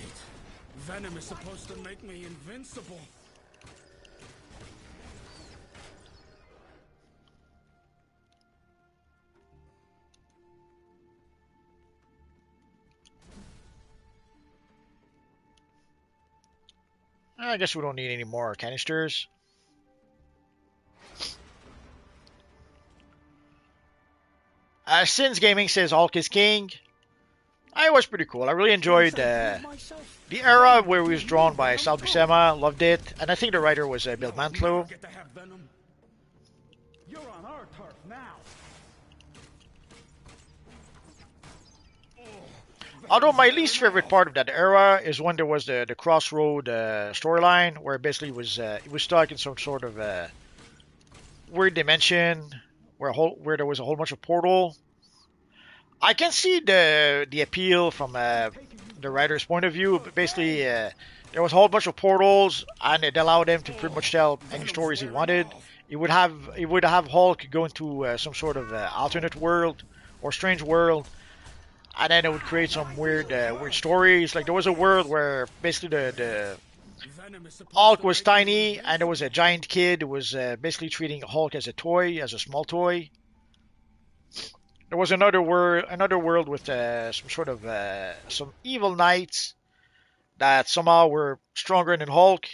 Venom is supposed to make me invincible. I guess we don't need any more canisters. Sins Gaming says Hulk is king. It was pretty cool. I really enjoyed the era where it was drawn by Sal Buscema. Loved it. And I think the writer was Bill Mantlo. You're on our turf now. Although my least favorite part of that era is when there was the Crossroad storyline, where basically it was stuck in some sort of weird dimension where there was a whole bunch of portal. I can see the appeal from the writer's point of view, but basically there was a whole bunch of portals, and it allowed him to pretty much tell any stories he wanted. It would have Hulk go into some sort of alternate world or strange world, and then it would create some weird stories. Like there was a world where basically the Hulk was tiny, and there was a giant kid who was basically treating Hulk as a toy, as a small toy. There was another world with some sort of some evil knights that somehow were stronger than Hulk.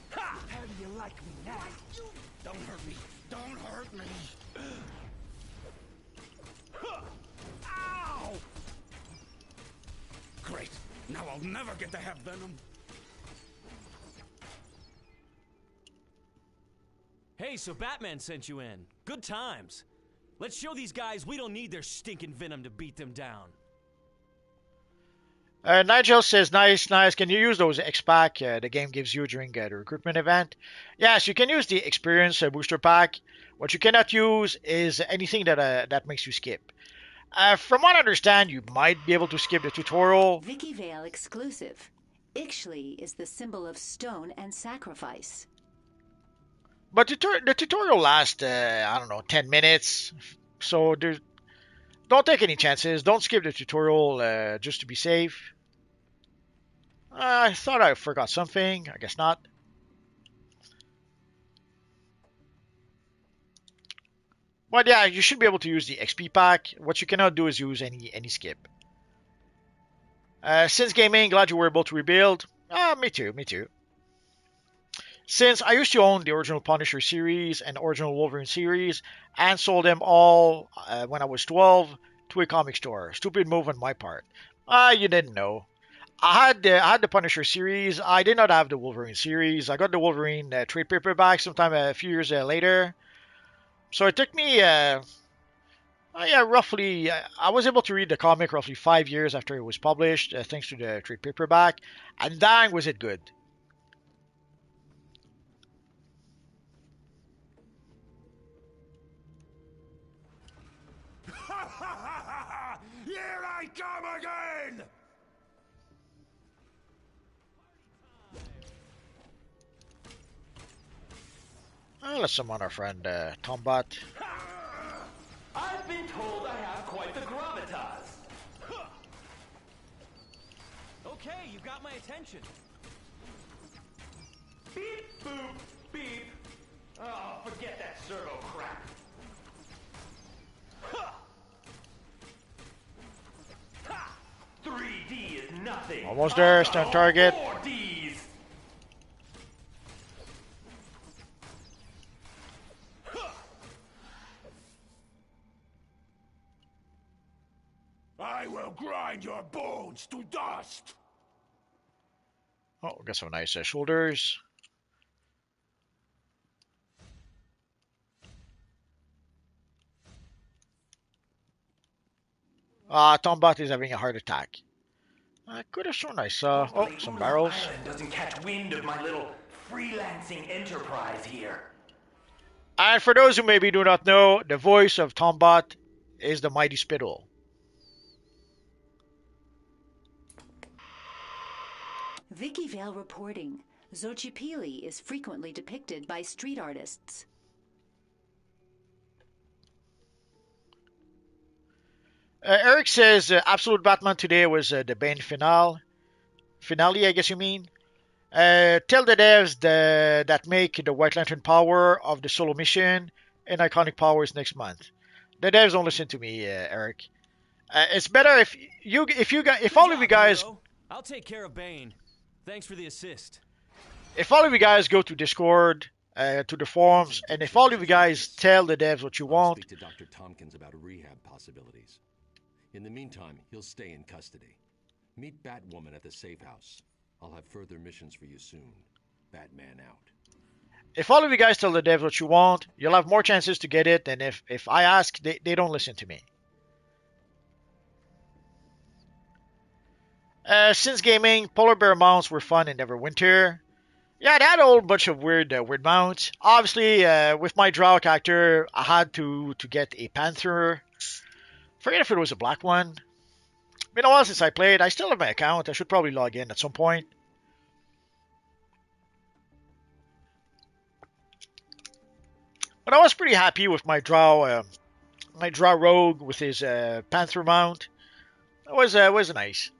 How do you like me now? Don't hurt me. Don't hurt me. Ow! Great. Now I'll never get to have Venom. Hey, so Batman sent you in. Good times. Let's show these guys we don't need their stinking venom to beat them down. Nigel says, nice, nice. Can you use those X-Pack the game gives you during the recruitment event? Yes, you can use the experience booster pack. What you cannot use is anything that makes you skip. From what I understand, you might be able to skip the tutorial. Vicky Vale exclusive. Ixchli is the symbol of stone and sacrifice. But the tutorial lasts, I don't know, 10 minutes. So don't take any chances. Don't skip the tutorial just to be safe. I thought I forgot something. I guess not. But yeah, you should be able to use the XP pack. What you cannot do is use any skip. Since gaming, glad you were able to rebuild. Me too, me too. Since I used to own the original Punisher series and original Wolverine series and sold them all when I was 12 to a comic store. Stupid move on my part. You didn't know. I had the Punisher series. I did not have the Wolverine series. I got the Wolverine trade paperback sometime a few years later. So it took me, roughly, I was able to read the comic roughly 5 years after it was published, thanks to the trade paperback. And dang, was it good. Here I come again! Let's summon our friend Tombot. I've been told I have quite the gravitas. Okay, you got my attention. Beep, boop, beep. Oh, forget that servo crap. 3D is nothing. Almost there, stun target. 4Ds. I will grind your bones to dust! Oh, got some nice shoulders. Tombot is having a heart attack. I could have shown I saw. Oh, some barrels. Island doesn't catch wind of my little freelancing enterprise here. And for those who maybe do not know, the voice of Tombot is the Mighty Spittle. Vicky Vale reporting. Xochipilli is frequently depicted by street artists. Eric says Absolute Batman today was the Bane finale. Finale, I guess you mean. Tell the devs that make the White Lantern power of the solo mission and iconic powers next month. The devs don't listen to me, Eric. It's better if all of you guys. Hero. I'll take care of Bane. Thanks for the assist. If all of you guys go to Discord, to the forums, and if all of you guys tell the devs what you I'll want, speak to Dr. Tompkins about rehab possibilities. In the meantime, he'll stay in custody. Meet Batwoman at the safe house. I'll have further missions for you soon. Batman out. if all of you guys tell the devs what you want, you'll have more chances to get it than if I ask, they don't listen to me. Since gaming, polar bear mounts were fun in Neverwinter. Yeah, they had a whole bunch of weird mounts. Obviously, with my Drow character, I had to get a panther. Forget if it was a black one. Been a while since I played. I still have my account. I should probably log in at some point. But I was pretty happy with my Drow might draw Rogue with his Panther mount. It was nice.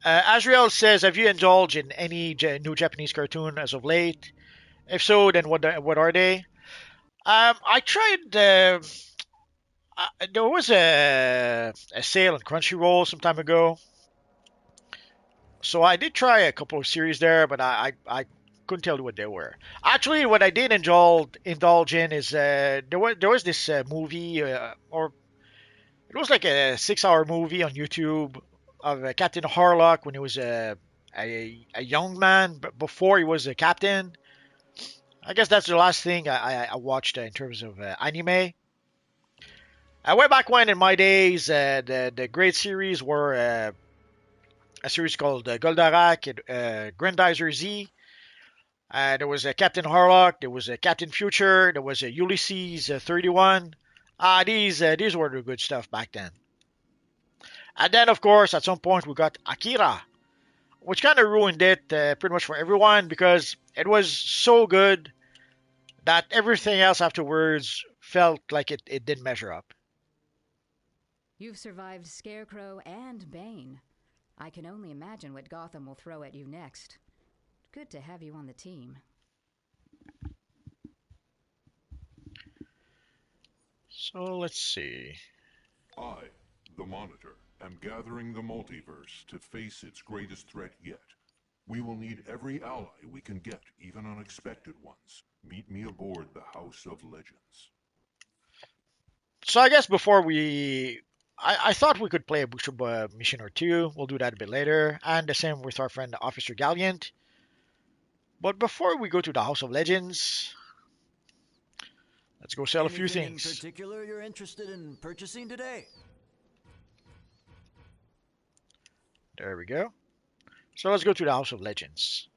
Azrael says, "Have you indulged in any new Japanese cartoon as of late? If so, then what are they?" I tried. There was a sale on Crunchyroll some time ago, so I did try a couple of series there, but I couldn't tell you what they were. Actually, what I did indulge in is there was this movie, or it was like a 6 hour movie on YouTube of Captain Harlock when he was a young man, but before he was a captain. I guess that's the last thing I watched in terms of anime. Way back when, in my days, the great series were a series called Goldarak, Grandizer Z. There was a Captain Harlock, there was a Captain Future, there was a Ulysses 31. These were the good stuff back then. And then, of course, at some point we got Akira, which kind of ruined it pretty much for everyone because it was so good that everything else afterwards felt like it didn't measure up. You've survived Scarecrow and Bane. I can only imagine what Gotham will throw at you next. Good to have you on the team. So let's see. I, the Monitor, am gathering the multiverse to face its greatest threat yet. We will need every ally we can get, even unexpected ones. Meet me aboard the House of Legends. So I guess before I thought we could play a booster mission or two. We'll do that a bit later. And the same with our friend Officer Galliant. But before we go to the House of Legends, let's go sell a few Anything things. in particular you're interested in purchasing today? There we go. So let's go to the House of Legends.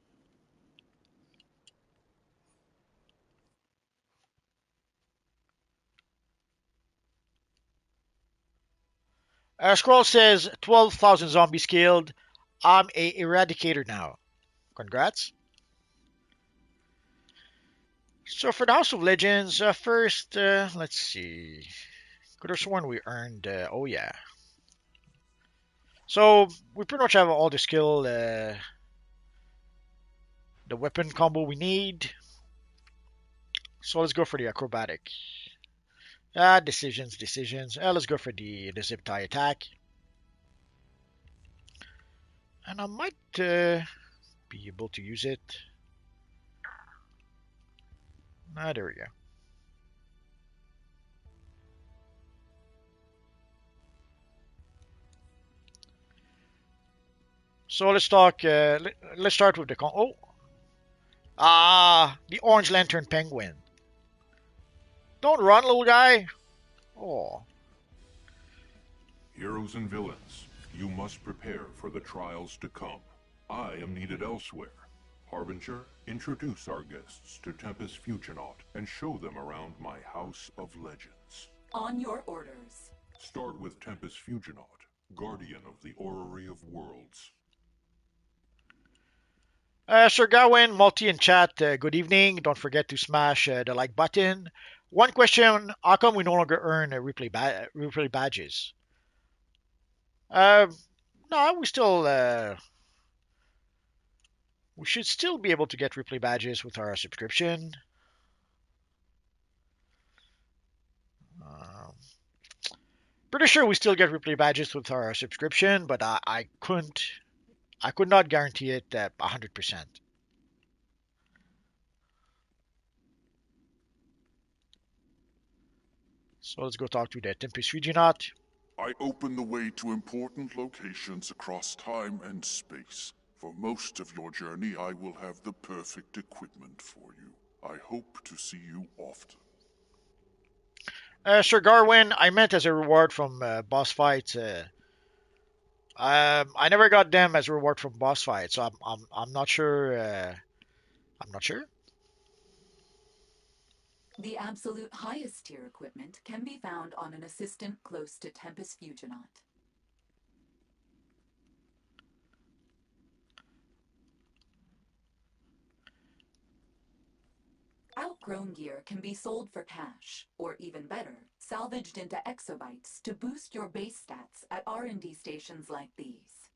Scroll says 12,000 zombies killed. I'm a eradicator now. Congrats. So for the House of Legends, first, let's see. Could have sworn we earned. Oh yeah. So we pretty much have all the skill, the weapon combo we need. So let's go for the acrobatic. Decisions. Let's go for the zip tie attack. And I might be able to use it. There we go. So let's talk. Let's start with the the Orange Lantern Penguin. Don't run, little guy. Oh. Heroes and villains, you must prepare for the trials to come. I am needed elsewhere. Harbinger, introduce our guests to Tempest Fusionaut and show them around my House of Legends. On your orders. Start with Tempest Fusionaut, guardian of the Orrery of Worlds. Sir Gawain, Multi, and chat, good evening. Don't forget to smash the like button. One question, how come we no longer earn replay badges? No, we should still be able to get replay badges with our subscription. Pretty sure we still get replay badges with our subscription, but I could not guarantee it 100%. So let's go talk to the Tempest Fusionaut. I open the way to important locations across time and space. For most of your journey, I will have the perfect equipment for you. I hope to see you often. Sir Garwin, I meant as a reward from boss fights. I never got them as a reward from boss fights, so I'm not sure. I'm not sure. The absolute highest tier equipment can be found on an assistant close to Tempest Fusionaut. Outgrown gear can be sold for cash, or even better, salvaged into exobytes to boost your base stats at R&D stations like these.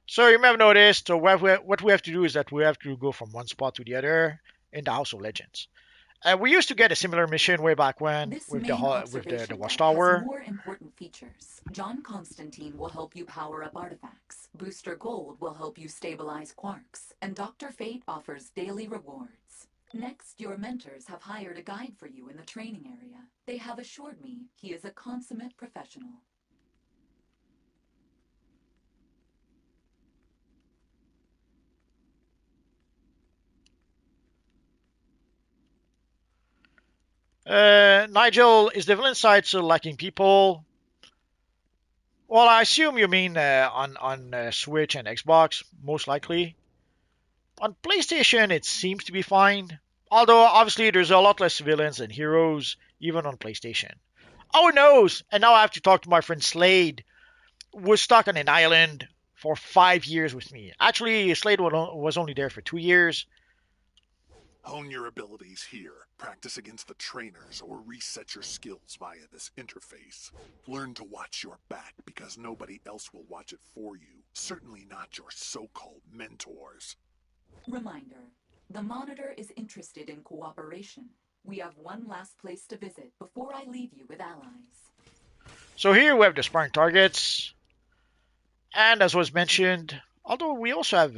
So you may have noticed, so what we have to do is that we have to go from one spot to the other in the House of Legends. We used to get a similar mission way back when This with main the observation deck has Watchtower. more important features. John Constantine will help you power up artifacts. Booster Gold will help you stabilize quarks. And Dr. Fate offers daily rewards. Next, your mentors have hired a guide for you in the training area. They have assured me he is a consummate professional. Nigel, is the villain side still lacking people? Well, I assume you mean on Switch and Xbox, most likely. On PlayStation, it seems to be fine. Although, obviously, there's a lot less villains than heroes, even on PlayStation. Oh, it knows! And now I have to talk to my friend Slade, who was stuck on an island for 5 years with me. Actually, Slade was only there for 2 years. Hone your abilities here. Practice against the trainers or reset your skills via this interface. Learn to watch your back because nobody else will watch it for you. Certainly not your so-called mentors. Reminder, the Monitor is interested in cooperation. We have one last place to visit before I leave you with allies. So here we have the sparring targets. And as was mentioned, although we also have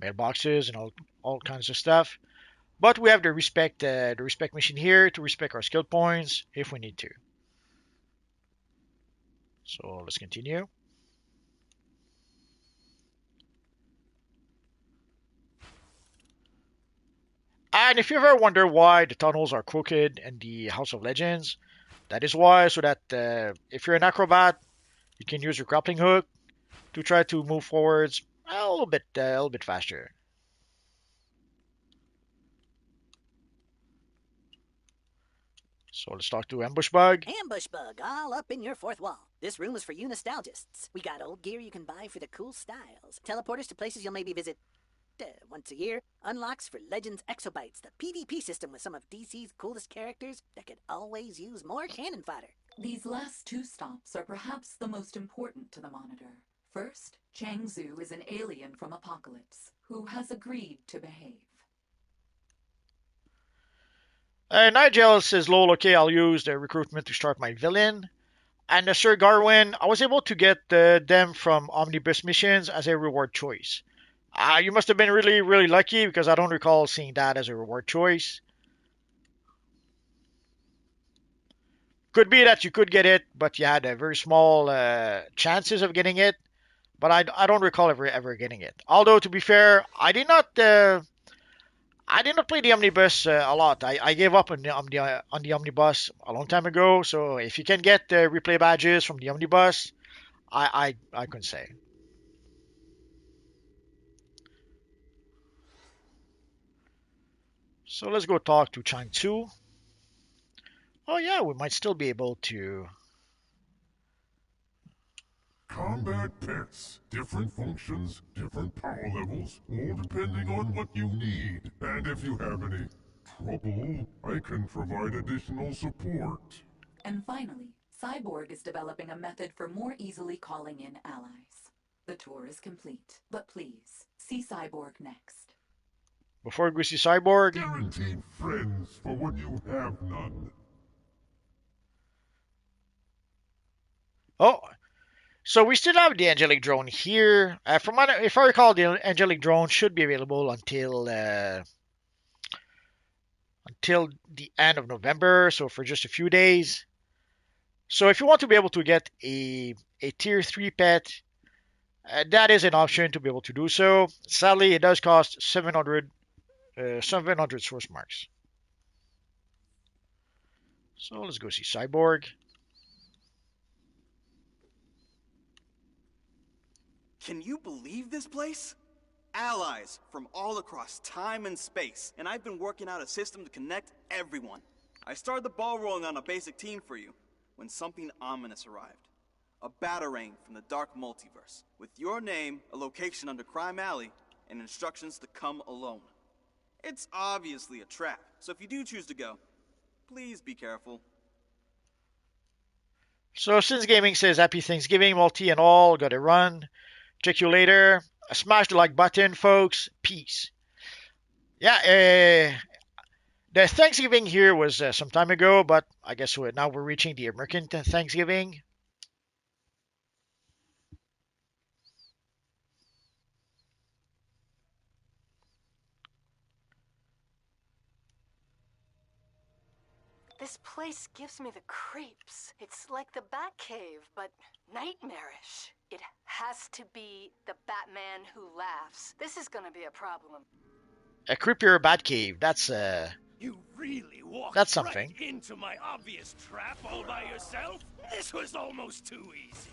mailboxes and all kinds of stuff. But we have the respect mission here to respect our skill points if we need to. So let's continue. And if you ever wonder why the tunnels are crooked in the House of Legends, that is why, so that if you're an acrobat, you can use your grappling hook to try to move forwards a little bit faster. So let's talk to Ambush Bug. Ambush Bug, all up in your fourth wall. This room is for you nostalgists. We got old gear you can buy for the cool styles. Teleporters to places you'll maybe visit once a year. Unlocks for Legends Exobytes, the PvP system with some of DC's coolest characters that could always use more cannon fodder. These last two stops are perhaps the most important to the Monitor. First, Changzu is an alien from Apocalypse who has agreed to behave. Nigel says, lol, okay, I'll use the recruitment to start my villain. And Sir Garwin, I was able to get them from omnibus missions as a reward choice. You must have been really, really lucky because I don't recall seeing that as a reward choice. Could be that you could get it, but you had a very small chances of getting it. But I don't recall ever getting it. Although, to be fair, I did not play the omnibus a lot. I gave up on the omnibus a long time ago. So if you can get the replay badges from the omnibus, I couldn't say. So let's go talk to Chang Tzu. Oh yeah, we might still be able to. Combat pets. Different functions, different power levels, all depending on what you need. And if you have any trouble, I can provide additional support. And finally, Cyborg is developing a method for more easily calling in allies. The tour is complete, but please, see Cyborg next. Before we see Cyborg... Guaranteed friends for when you have none. Oh, so we still have the Angelic Drone here. If I recall, the Angelic Drone should be available until the end of November, so for just a few days. So if you want to be able to get a tier 3 pet, that is an option to be able to do so. Sadly, it does cost 700 source marks. So let's go see Cyborg. Can you believe this place? Allies from all across time and space, and I've been working out a system to connect everyone. I started the ball rolling on a basic team for you when something ominous arrived. A batarang from the Dark Multiverse, with your name, a location under Crime Alley, and instructions to come alone. It's obviously a trap, so if you do choose to go, please be careful. So since gaming says happy Thanksgiving, multi and all, gotta run. Check you later. Smash the like button, folks. Peace. Yeah, the Thanksgiving here was some time ago, but I guess now we're reaching the American Thanksgiving. This place gives me the creeps. It's like the Batcave, but nightmarish. It has to be the Batman who laughs. This is gonna be a problem. A creepier Batcave. You really walked That's something. right into my obvious trap all by yourself? This was almost too easy.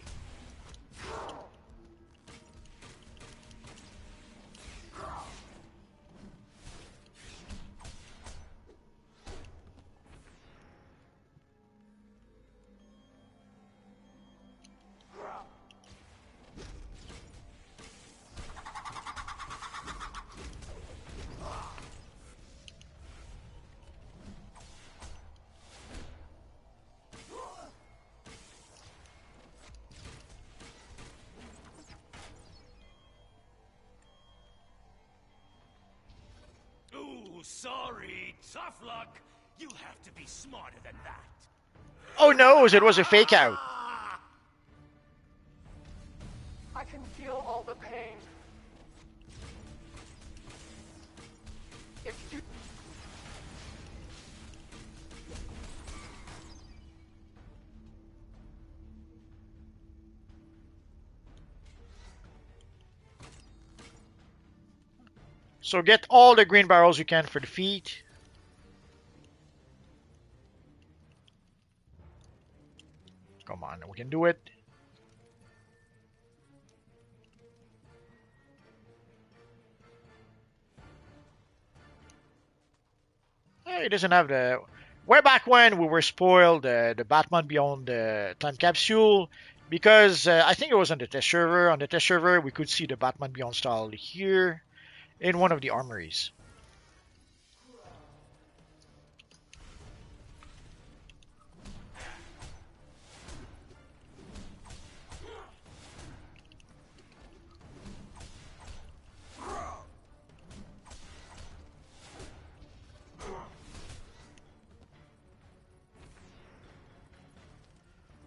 Ooh, sorry. Tough luck. You have to be smarter than that. Oh no, it was a fake out. I can feel all the pain. If you... So get all the green barrels you can for the feet. Come on, we can do it. It doesn't have the... Way back when we were spoiled the Batman Beyond the Time Capsule, because I think it was on the test server. On the test server, we could see the Batman Beyond style here in one of the armories.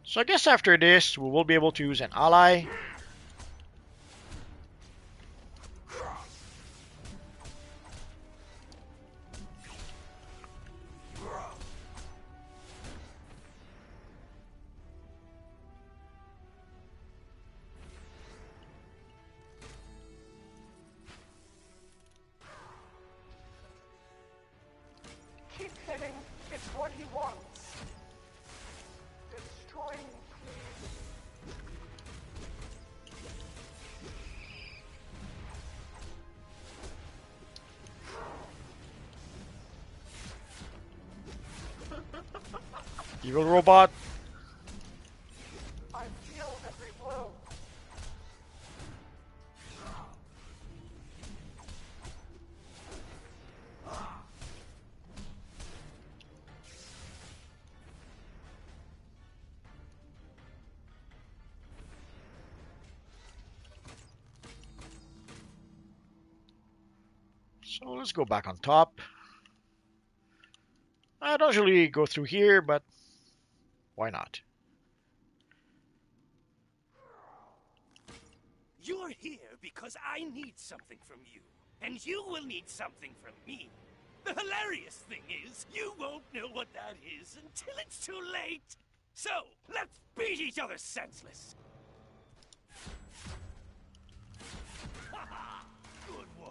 So I guess after this, we will be able to use an ally. Keep hitting. It's what he wants. Destroying, Evil robot. I feel every blow. So let's go back on top. I don't usually go through here, but why not? You're here because I need something from you, and you will need something from me. The hilarious thing is, you won't know what that is until it's too late. So, let's beat each other senseless. Haha, good one.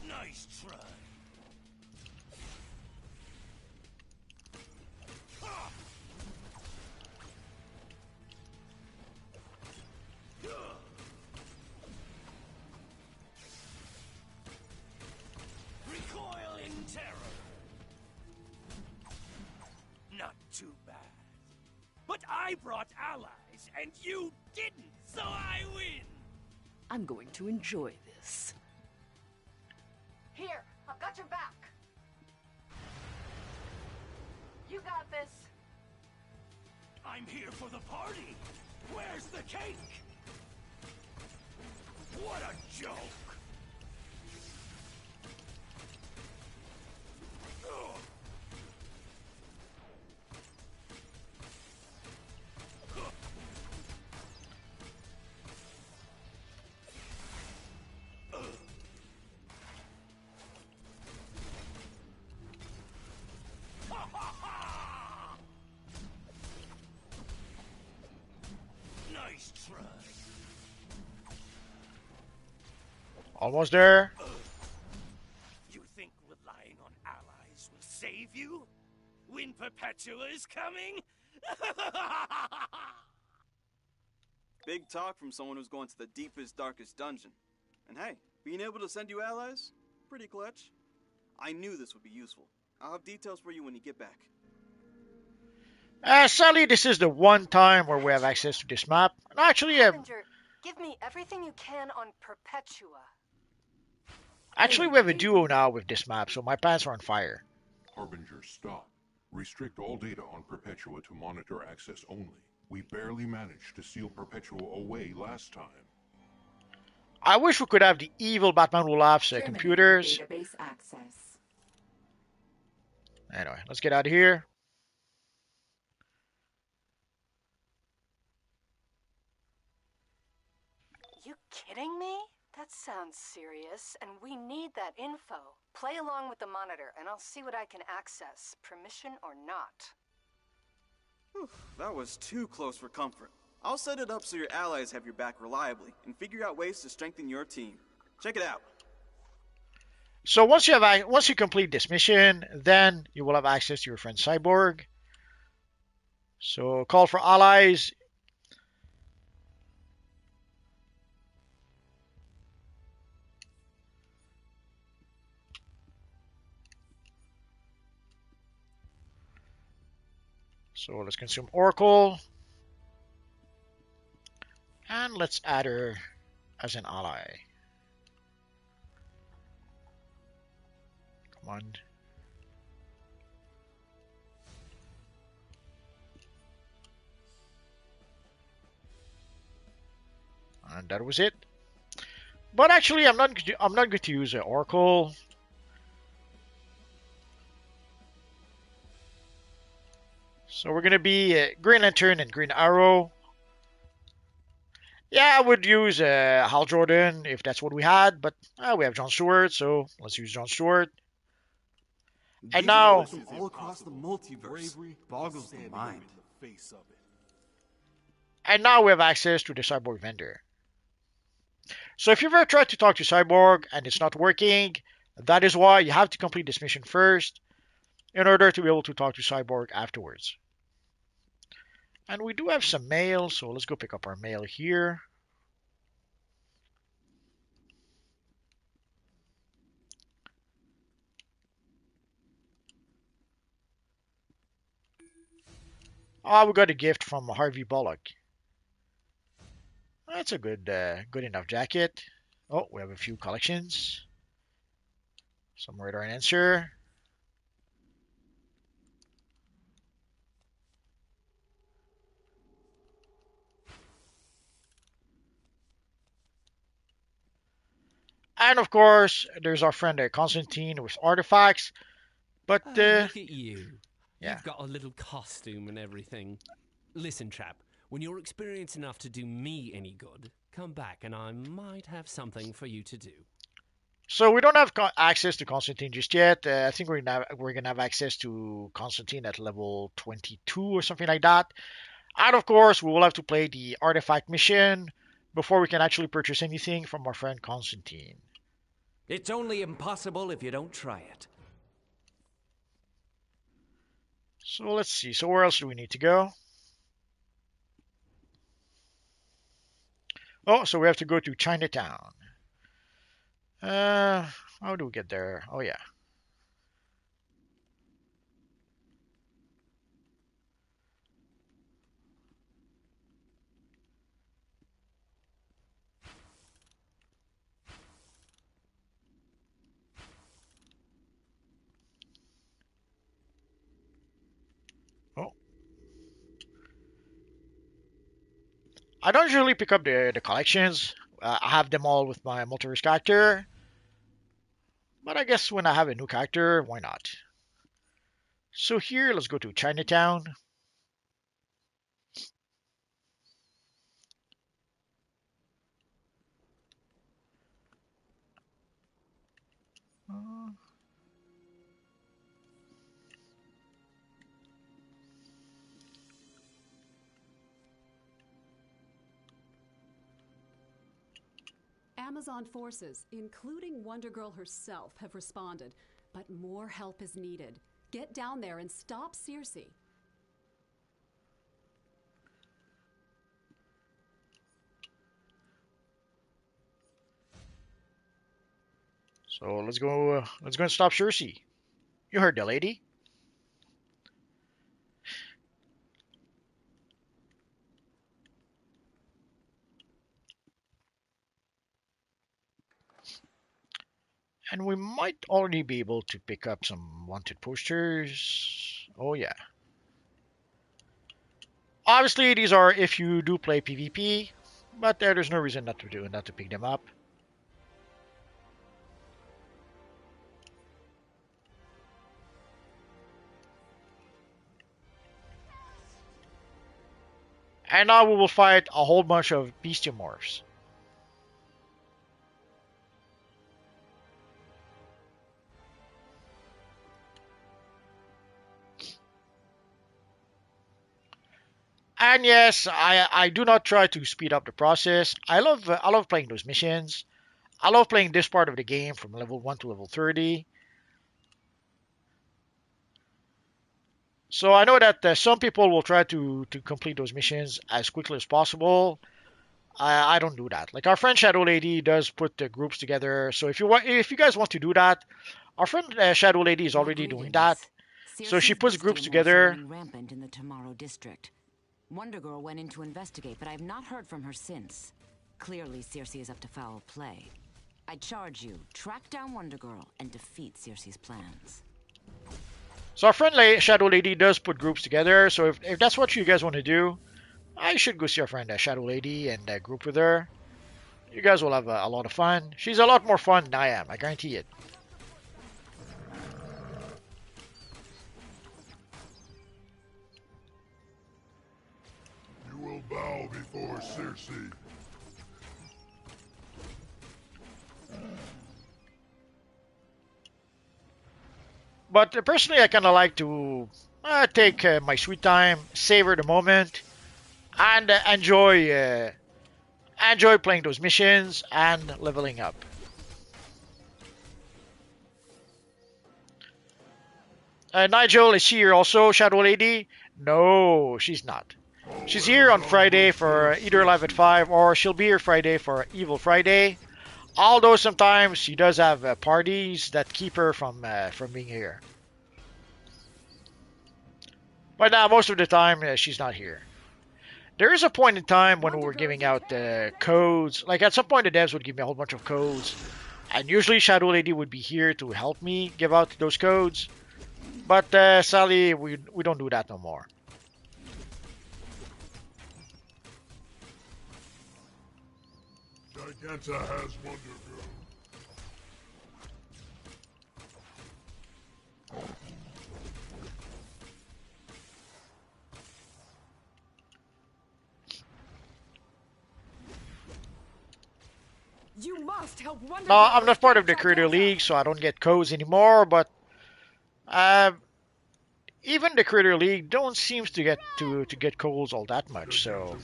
Nice try. Recoil! I brought allies, and you didn't, so I win! I'm going to enjoy this. Here, I've got your back. You got this. I'm here for the party! Where's the cake? What a joke! Ugh. Nice try. Almost there. You think relying on allies will save you? When Perpetua is coming? Big talk from someone who's going to the deepest, darkest dungeon. And hey, being able to send you allies? Pretty clutch. I knew this would be useful. I'll have details for you when you get back. Sadly, this is the one time where we have access to this map. And actually, Give me everything you can on Perpetua. we have a duo now with this map, so my pants are on fire. Harbinger, stop. Restrict all data on Perpetua to monitor access only. We barely managed to seal Perpetua away last time. I wish we could have the evil Batman will have computers. Database access. Anyway, let's get out of here. You kidding me? That sounds serious, and we need that info. Play along with the monitor, and I'll see what I can access, permission or not. Whew, that was too close for comfort. I'll set it up so your allies have your back reliably, and figure out ways to strengthen your team. Check it out. So once you complete this mission, then you will have access to your friend Cyborg. So call for allies. So let's consume Oracle. And let's add her as an ally. Come on. And that was it. But actually, I'm not going to use Oracle. So we're going to be Green Lantern and Green Arrow. Yeah, I would use Hal Jordan if that's what we had, but we have John Stewart, so let's use John Stewart. And now, all across the multiverse boggles the mind. And now we have access to the Cyborg vendor. So if you've ever tried to talk to Cyborg and it's not working, that is why you have to complete this mission first in order to be able to talk to Cyborg afterwards. And we do have some mail, so let's go pick up our mail here. We got a gift from Harvey Bullock. That's a good enough jacket. Oh, we have a few collections. Some radar and answer. And of course, there's our friend Constantine with artifacts. But look at you. Yeah. You've got a little costume and everything. Listen, chap, when you're experienced enough to do me any good, come back and I might have something for you to do. So we don't have access to Constantine just yet. I think we're gonna have access to Constantine at level 22 or something like that. And of course, we will have to play the artifact mission before we can actually purchase anything from our friend Constantine. It's only impossible if you don't try it. So let's see. So where else do we need to go? Oh, so we have to go to Chinatown. How do we get there? Oh, yeah. I don't usually pick up the collections. I have them all with my multiverse character. But I guess when I have a new character, why not? So here, let's go to Chinatown. Amazon forces, including Wonder Girl herself, have responded, but more help is needed. Get down there and stop Circe. So let's go. Let's go and stop Circe. You heard the lady. And we might already be able to pick up some wanted posters. Oh yeah. Obviously, these are if you do play PvP, but there's no reason not to pick them up. And now we will fight a whole bunch of bestiamorphs. And yes, I do not try to speed up the process. I love playing those missions. I love playing this part of the game from level 1 to level 30. So I know that some people will try to complete those missions as quickly as possible. I don't do that. Like our friend Shadow Lady does put the groups together. So if you guys want to do that, our friend Shadow Lady is already doing that. So she puts groups together. Rampant in the Tomorrow district. Wonder Girl went in to investigate, but I've not heard from her since. Clearly, Circe is up to foul play. I charge you, track down Wonder Girl and defeat Circe's plans. So our friend Shadow Lady does put groups together. So if that's what you guys want to do, I should go see our friend Shadow Lady and group with her. You guys will have a lot of fun. She's a lot more fun than I am, I guarantee it. You will bow before Circe. But personally, I kind of like to take my sweet time, savor the moment, and enjoy playing those missions and leveling up. Nigel is here also, Shadow Lady. No, she's not. She's here on Friday for either Live at 5 or she'll be here Friday for Evil Friday. Although sometimes she does have parties that keep her from being here. But now, most of the time, she's not here. There is a point in time when we were giving out codes. Like at some point, the devs would give me a whole bunch of codes, and usually Shadow Lady would be here to help me give out those codes. But sadly, we don't do that no more. Giganta has Wonder Girl. You must help Wonder No, Girl I'm not part of the Creator League, so I don't get codes anymore. But even the Creator League don't seems to get codes all that much. So.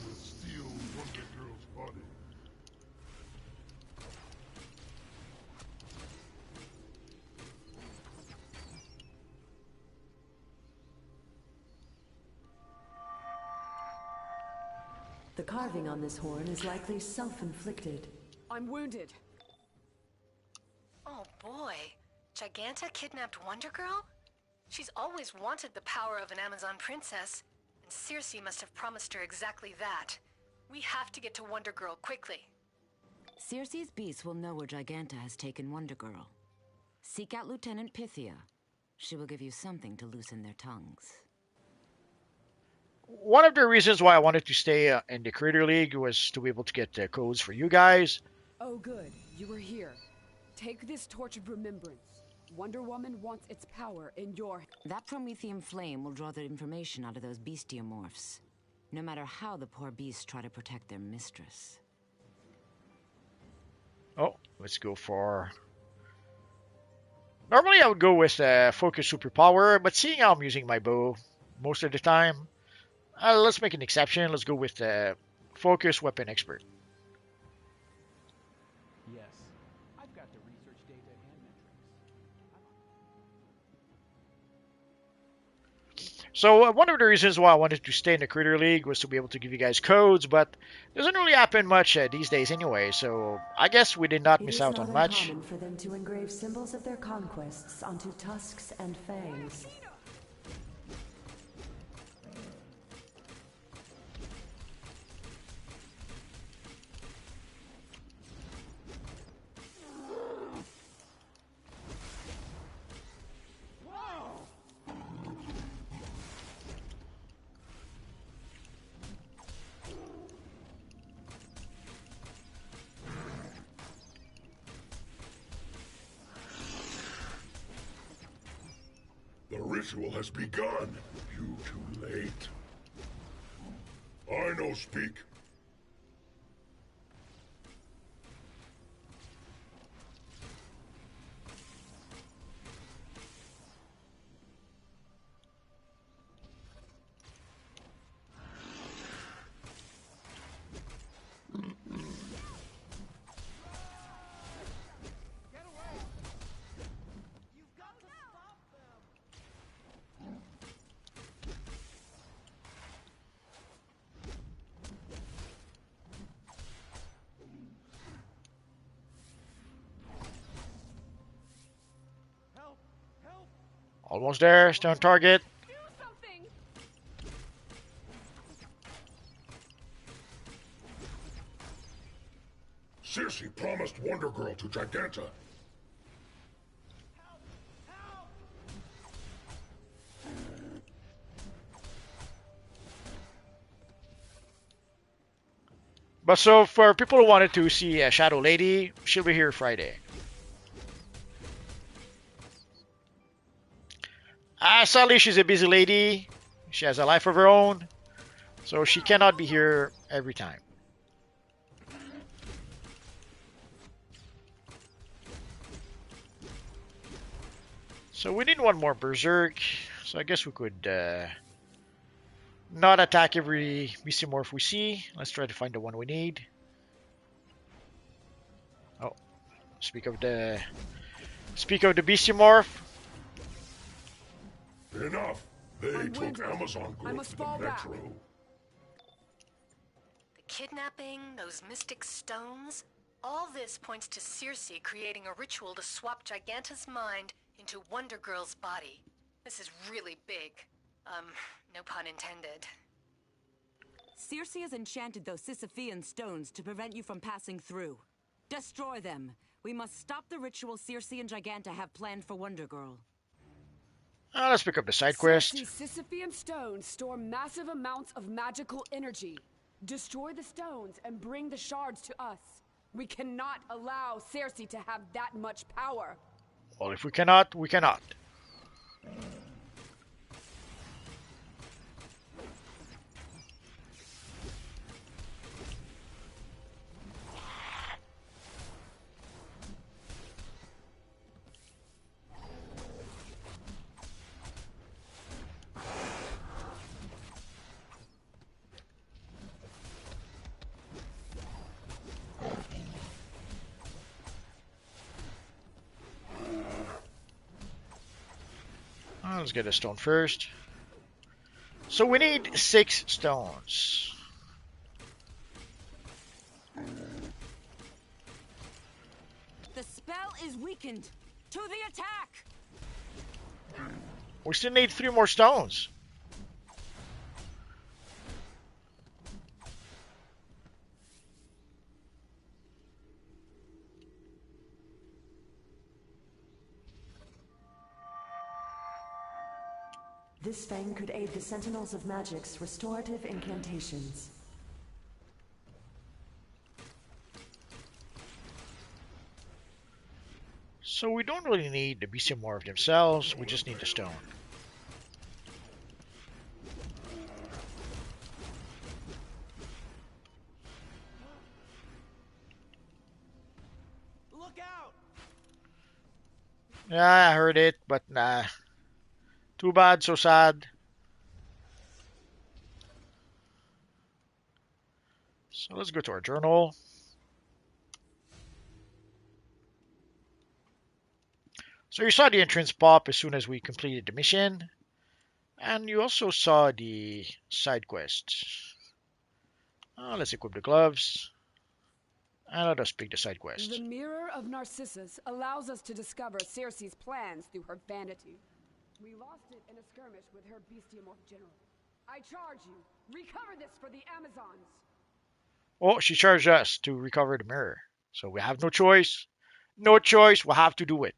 The carving on this horn is likely self-inflicted. I'm wounded. Oh boy. Giganta kidnapped Wonder Girl? She's always wanted the power of an Amazon princess, and Circe must have promised her exactly that. We have to get to Wonder Girl quickly. Circe's beasts will know where Giganta has taken Wonder Girl. Seek out Lieutenant Pythia. She will give you something to loosen their tongues. one of the reasons why I wanted to stay in the Creator League was to be able to get codes for you guys. Oh, good. You were here. Take this torch of remembrance. Wonder Woman wants its power in your... That promethium flame will draw the information out of those bestiomorphs. No matter how the poor beasts try to protect their mistress. Oh, let's go for... Normally I would go with Focus Superpower, but seeing how I'm using my bow most of the time, let's make an exception. Let's go with Focus Weapon Expert. Yes, I've got the research data and metrics. So one of the reasons why I wanted to stay in the Creator League was to be able to give you guys codes, but it doesn't really happen much these days anyway, so I guess we did not It miss is out not on much. uncommon for them to engrave symbols of their conquests onto tusks and fangs. The ritual has begun. You too late. I no speak. Almost there, stay on target. Circe promised Wonder Girl to Giganta. But so for people who wanted to see Shadow Lady, she'll be here Friday. Sadly, she's a busy lady. She has a life of her own, so she cannot be here every time. So we need one more Berserk, so I guess we could not attack every Beastimorph we see. Let's try to find the one we need. Oh, speak of the Beastimorph. Enough! They took Amazon Girl to the Metro. The kidnapping, those mystic stones, all this points to Circe creating a ritual to swap Giganta's mind into Wonder Girl's body. This is really big. No pun intended. Circe has enchanted those Sisyphean stones to prevent you from passing through. Destroy them. We must stop the ritual Circe and Giganta have planned for Wonder Girl. Let's pick up the side quest. Circe's Sisyphean stones store massive amounts of magical energy. Destroy the stones and bring the shards to us. We cannot allow Circe to have that much power. Well, if we cannot, we cannot. Let's get a stone first. So we need 6 stones. The spell is weakened. To the attack! We still need 3 more stones. This fang could aid the Sentinels of Magic's restorative incantations. So we don't really need the BCMorph themselves, we just need the stone. Look out! Yeah, I heard it, but nah. Too bad, so sad. So let's go to our journal. So you saw the entrance pop as soon as we completed the mission. And you also saw the side quest. Let's equip the gloves. And let us pick the side quest. The Mirror of Narcissus allows us to discover Circe's plans through her vanity. We lost it in a skirmish with her bestiamorph general. I charge you, recover this for the Amazons. Oh, she charged us to recover the mirror. So we have no choice. No choice, we'll have to do it.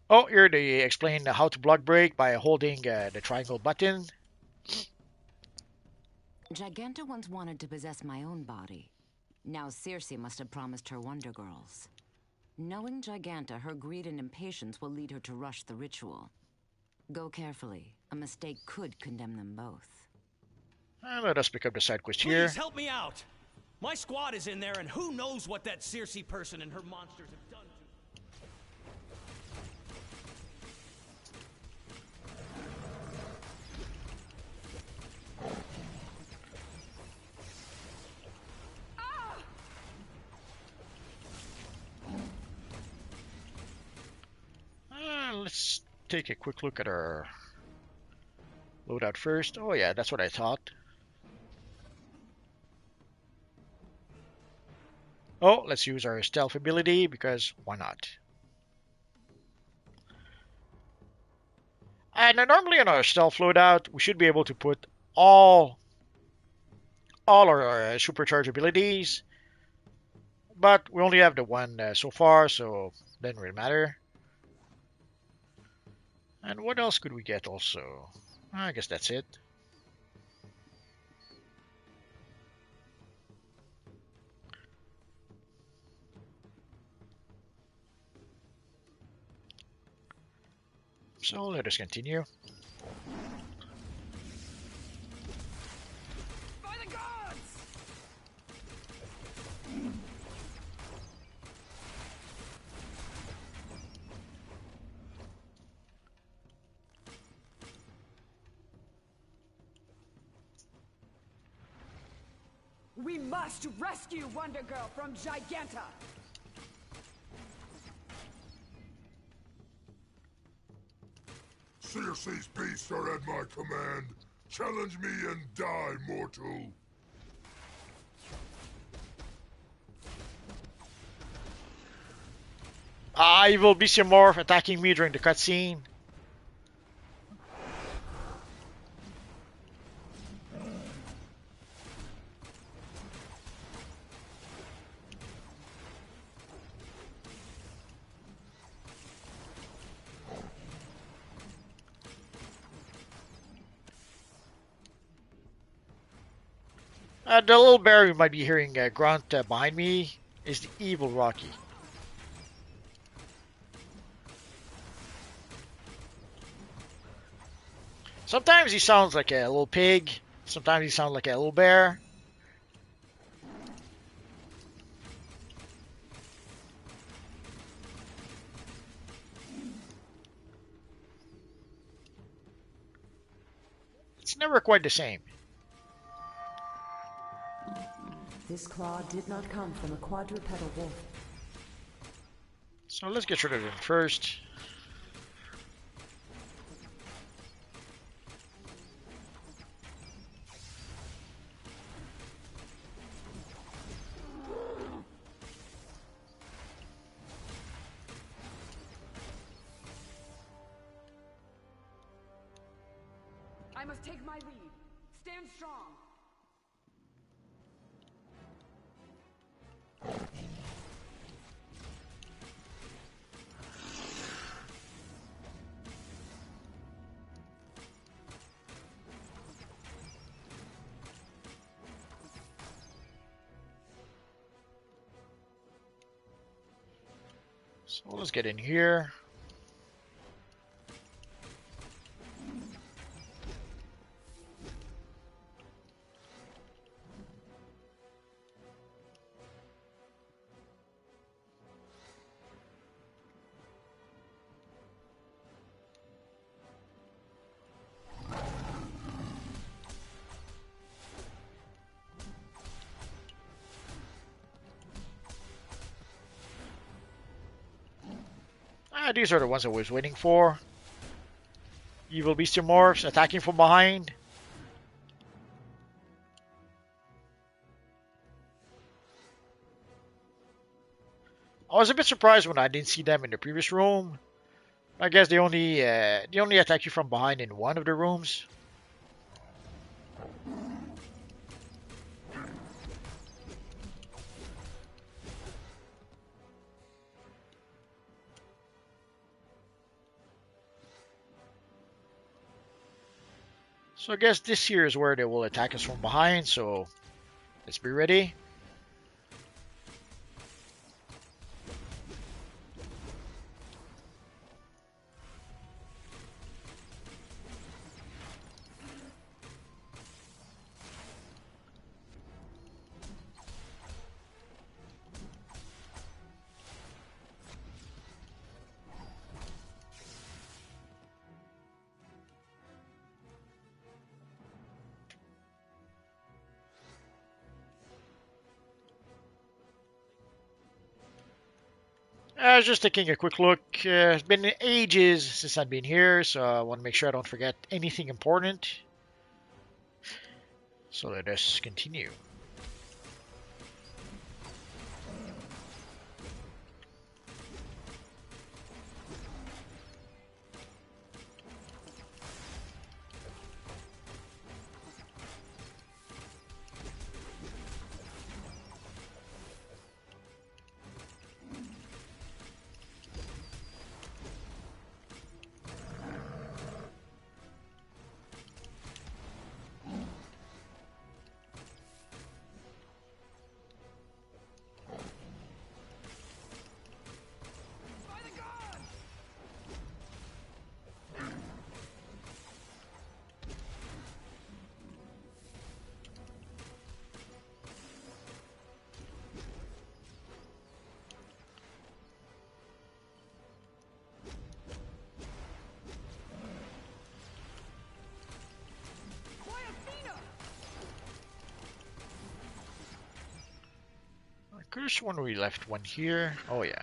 Oh, here they explain how to block break by holding the triangle button. Giganta once wanted to possess my own body. Now Circe must have promised her Wonder Girls. Knowing Giganta, her greed and impatience will lead her to rush the ritual. Go carefully. A mistake could condemn them both. And let us pick up the side quest here. Please help me out! My squad is in there, and who knows what that Circe person and her monsters have done to Let's take a quick look at our loadout first. Oh yeah, that's what I thought. Oh, let's use our stealth ability because why not? And normally on our stealth loadout, we should be able to put all our supercharge abilities, but we only have the one so far, so it doesn't really matter. And what else could we get also? I guess that's it. So let us continue. By the gods! We must rescue Wonder Girl from Giganta! Circe's beasts are at my command. Challenge me and die, mortal. Evil Bestiamorph attacking me during the cutscene. The little bear you might be hearing grunt behind me is the evil Rocky. Sometimes he sounds like a little pig, sometimes he sounds like a little bear. It's never quite the same. This claw did not come from a quadrupedal wolf. So let's get rid of him first. I must take my lead. Stand strong. So let's get in here. These are the ones I was waiting for. Evil bestiomorphs attacking from behind. I was a bit surprised when I didn't see them in the previous room. I guess they only attack you from behind in one of the rooms. So I guess this here is where they will attack us from behind, so let's be ready. I was just taking a quick look. It's been ages since I've been here, so I want to make sure I don't forget anything important. So let us continue. I could have sworn we left one here. Oh yeah.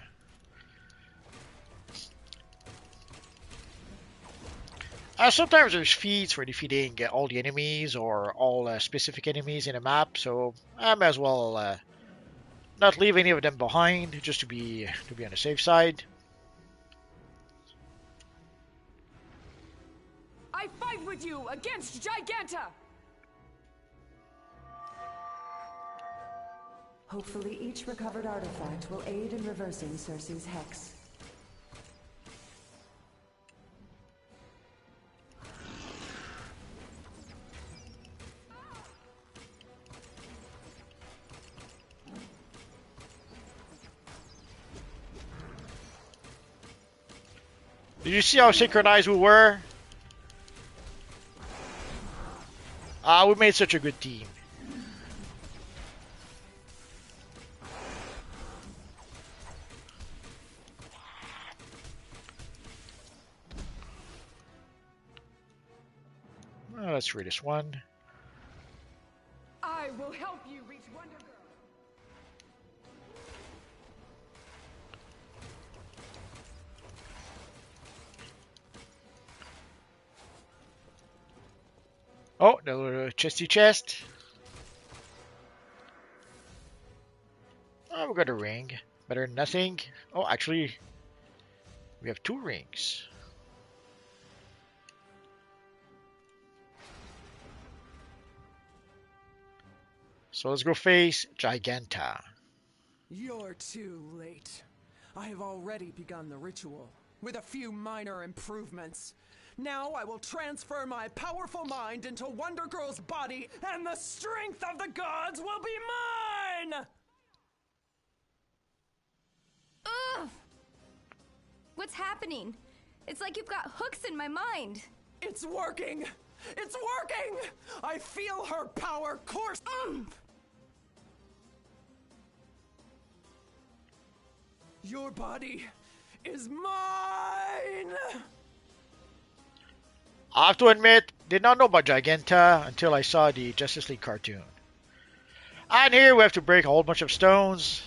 Sometimes there's feats for defeating all the enemies or all specific enemies in a map, so I might as well not leave any of them behind, just to be on the safe side. I fight with you against Giganta! Hopefully each recovered artifact will aid in reversing Circe's hex. Did you see how synchronized we were? We made such a good team. Let's read this one. I will help you reach Wonder Girl. Oh, the chesty chest. Oh, we got a ring. Better than nothing. Oh, actually, we have 2 rings. So let's go face Giganta. You're too late. I have already begun the ritual, with a few minor improvements. Now I will transfer my powerful mind into Wonder Girl's body, and the strength of the gods will be mine! Ugh! What's happening? It's like you've got hooks in my mind. It's working! It's working! I feel her power course. Your body is mine! I have to admit, did not know about Giganta until I saw the Justice League cartoon. And here we have to break a whole bunch of stones.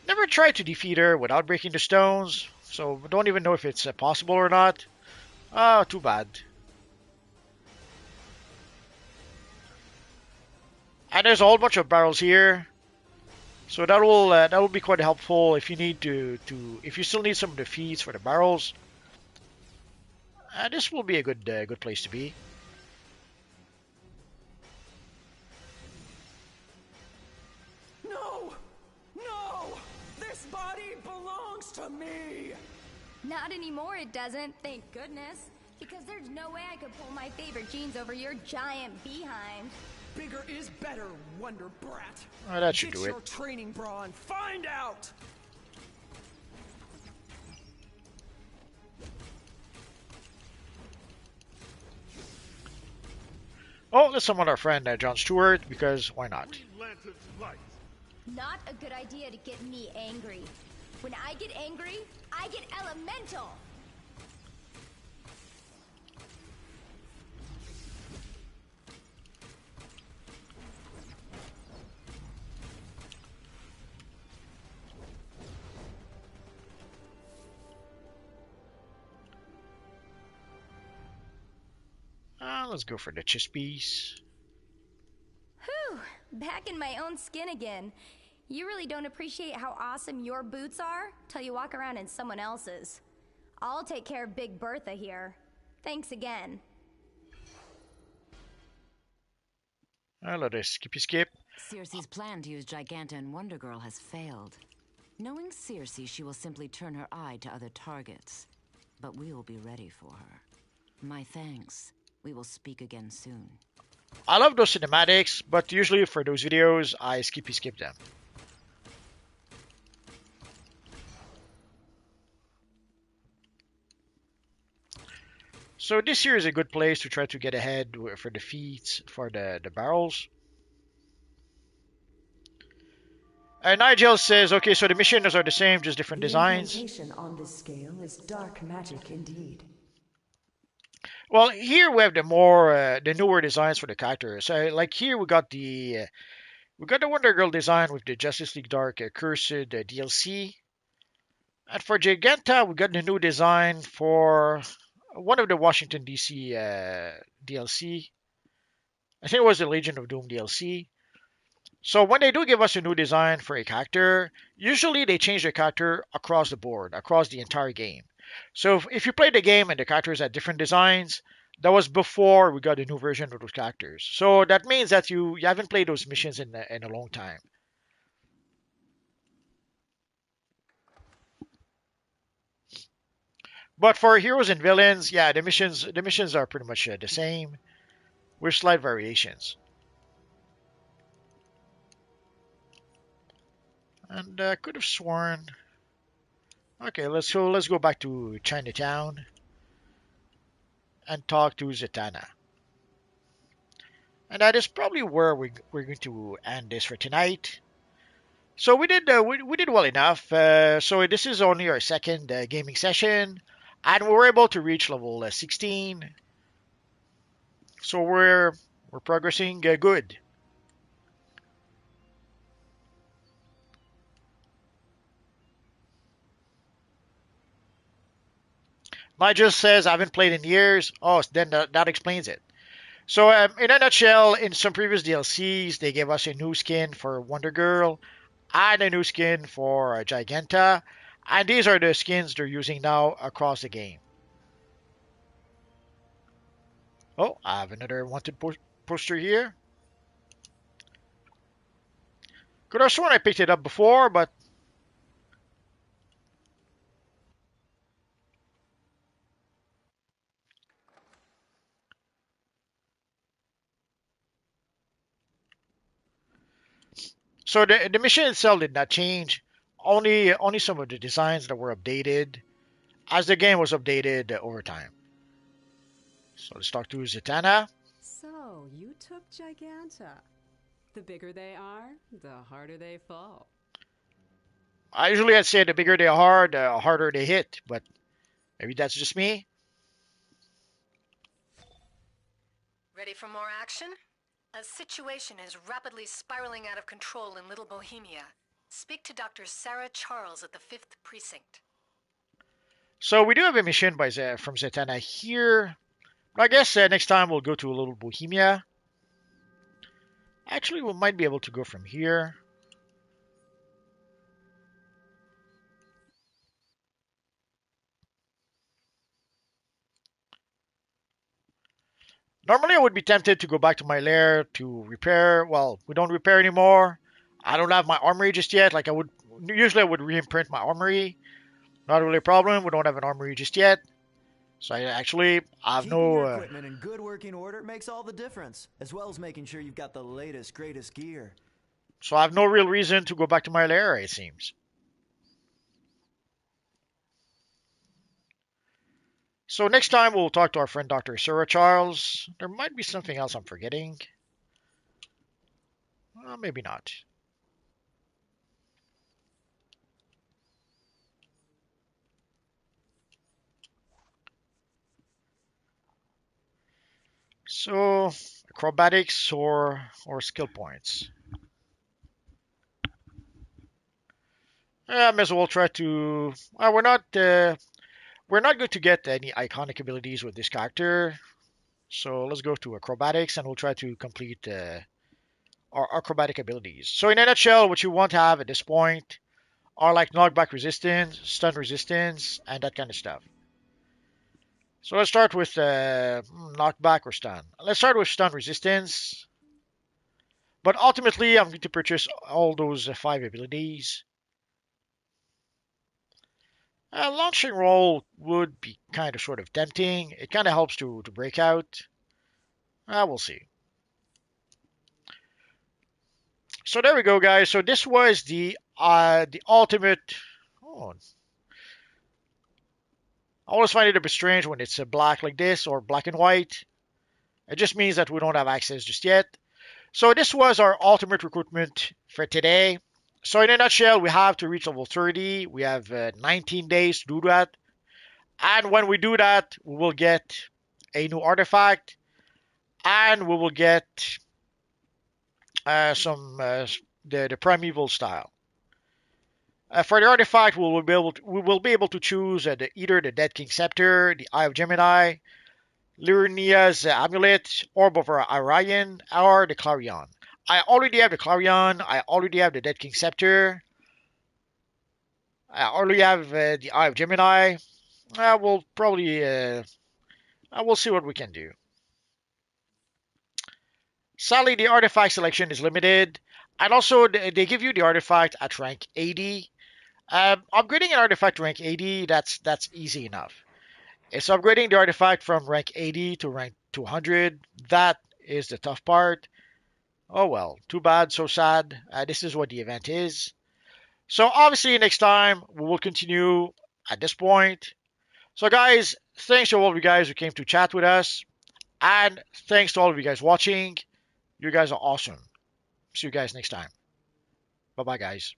Never tried to defeat her without breaking the stones, so don't even know if it's possible or not. Ah, too bad. And there's a whole bunch of barrels here, so that will be quite helpful if you need if you still need some of the feeds for the barrels. This will be a good place to be. No! No! This body belongs to me! Not anymore, it doesn't, thank goodness. Because there's no way I could pull my favorite jeans over your giant behind. Bigger is better, Wonder Brat. Oh, that should do Get it. your training bra and find out! Oh, let's summon our friend John Stewart, because why not? Not a good idea to get me angry. When I get angry, I get elemental. Let's go for the chess piece. Whew, back in my own skin again. You really don't appreciate how awesome your boots are till you walk around in someone else's. I'll take care of Big Bertha here. Thanks again. Let us skip. Circe's plan to use Giganta and Wonder Girl has failed. Knowing Circe, she will simply turn her eye to other targets. But we will be ready for her. My thanks. We will speak again soon. I love those cinematics, but usually for those videos, I skip them. So this here is a good place to try to get ahead for the feats for the barrels. And Nigel says, okay, so the missions are the same, just different designs. The incantation on this scale is dark magic indeed. Well, here we have the newer designs for the characters. Like here we got the Wonder Girl design with the Justice League Dark Cursed DLC, and for Giganta we got the new design for one of the Washington DC DLC. I think it was the Legion of Doom DLC. So when they do give us a new design for a character, usually they change the character across the board, across the entire game. So if you play the game and the characters had different designs, that was before we got a new version of those characters. So that means that you haven't played those missions in a long time. But for heroes and villains, yeah, the missions are pretty much the same, with slight variations. And I could have sworn. Okay, let's go back to Chinatown and talk to Zatanna. And that is probably where we're going to end this for tonight. So we did well enough. So this is only our second gaming session, and we were able to reach level 16. So we're progressing good. Nigel says, I haven't played in years. Oh, then that explains it. So, in a nutshell, in some previous DLCs, they gave us a new skin for Wonder Girl and a new skin for Giganta. And these are the skins they're using now across the game. Oh, I have another wanted poster here. Could have sworn I picked it up before, but so the mission itself did not change. Only some of the designs that were updated. as the game was updated over time. So let's talk to Zatanna. So, you took Giganta. The bigger they are, the harder they fall. I'd say the bigger they are, the harder they hit, but maybe that's just me. Ready for more action? A situation is rapidly spiraling out of control in Little Bohemia. Speak to Dr. Sarah Charles at the 5th Precinct. So we do have a mission from Zatanna here. I guess next time we'll go to a Little Bohemia. Actually, we might be able to go from here. Normally, I would be tempted to go back to my lair to repair. Well, we don't repair anymore. I don't have my armory just yet. Like I would usually, I would re-imprint my armory. Not really a problem. We don't have an armory just yet. So I have Keeping no. your equipment in good working order makes all the difference, as well as making sure you've got the latest, greatest gear. So I have no real reason to go back to my lair. It seems. So next time we'll talk to our friend Dr. Sarah Charles. There might be something else I'm forgetting. Maybe not. So acrobatics or skill points. I may as well try to. We're not going to get any iconic abilities with this character. So let's go to acrobatics and we'll try to complete our acrobatic abilities. So in a nutshell, what you want to have at this point are like knockback resistance, stun resistance, and that kind of stuff. So let's start with knockback or stun. Let's start with stun resistance. But ultimately, I'm going to purchase all those 5 abilities. Launching roll would be kind of sort of tempting. It kind of helps to break out. We'll see. So there we go, guys. So this was the ultimate. Oh, I always find it a bit strange when it's black like this or black and white. It just means that we don't have access just yet. So this was our ultimate recruitment for today. So in a nutshell, we have to reach level 30. We have 19 days to do that. And when we do that, we will get a new artifact. And we will get the primeval style. For the artifact, we will be able to choose either the Dead King Scepter, the Eye of Gemini, Lyrnia's Amulet, Orb of Orion, or the Clarion. I already have the Clarion. I already have the Dead King Scepter. I already have the Eye of Gemini. We'll probably we'll see what we can do. Sadly, the artifact selection is limited, and also they give you the artifact at rank 80. Upgrading an artifact to rank 80, that's easy enough. It's upgrading the artifact from rank 80 to rank 200. That is the tough part. Oh well, too bad, so sad. This is what the event is. So obviously next time we will continue at this point. So guys, thanks to all of you guys who came to chat with us. And thanks to all of you guys watching. You guys are awesome. See you guys next time. Bye-bye, guys.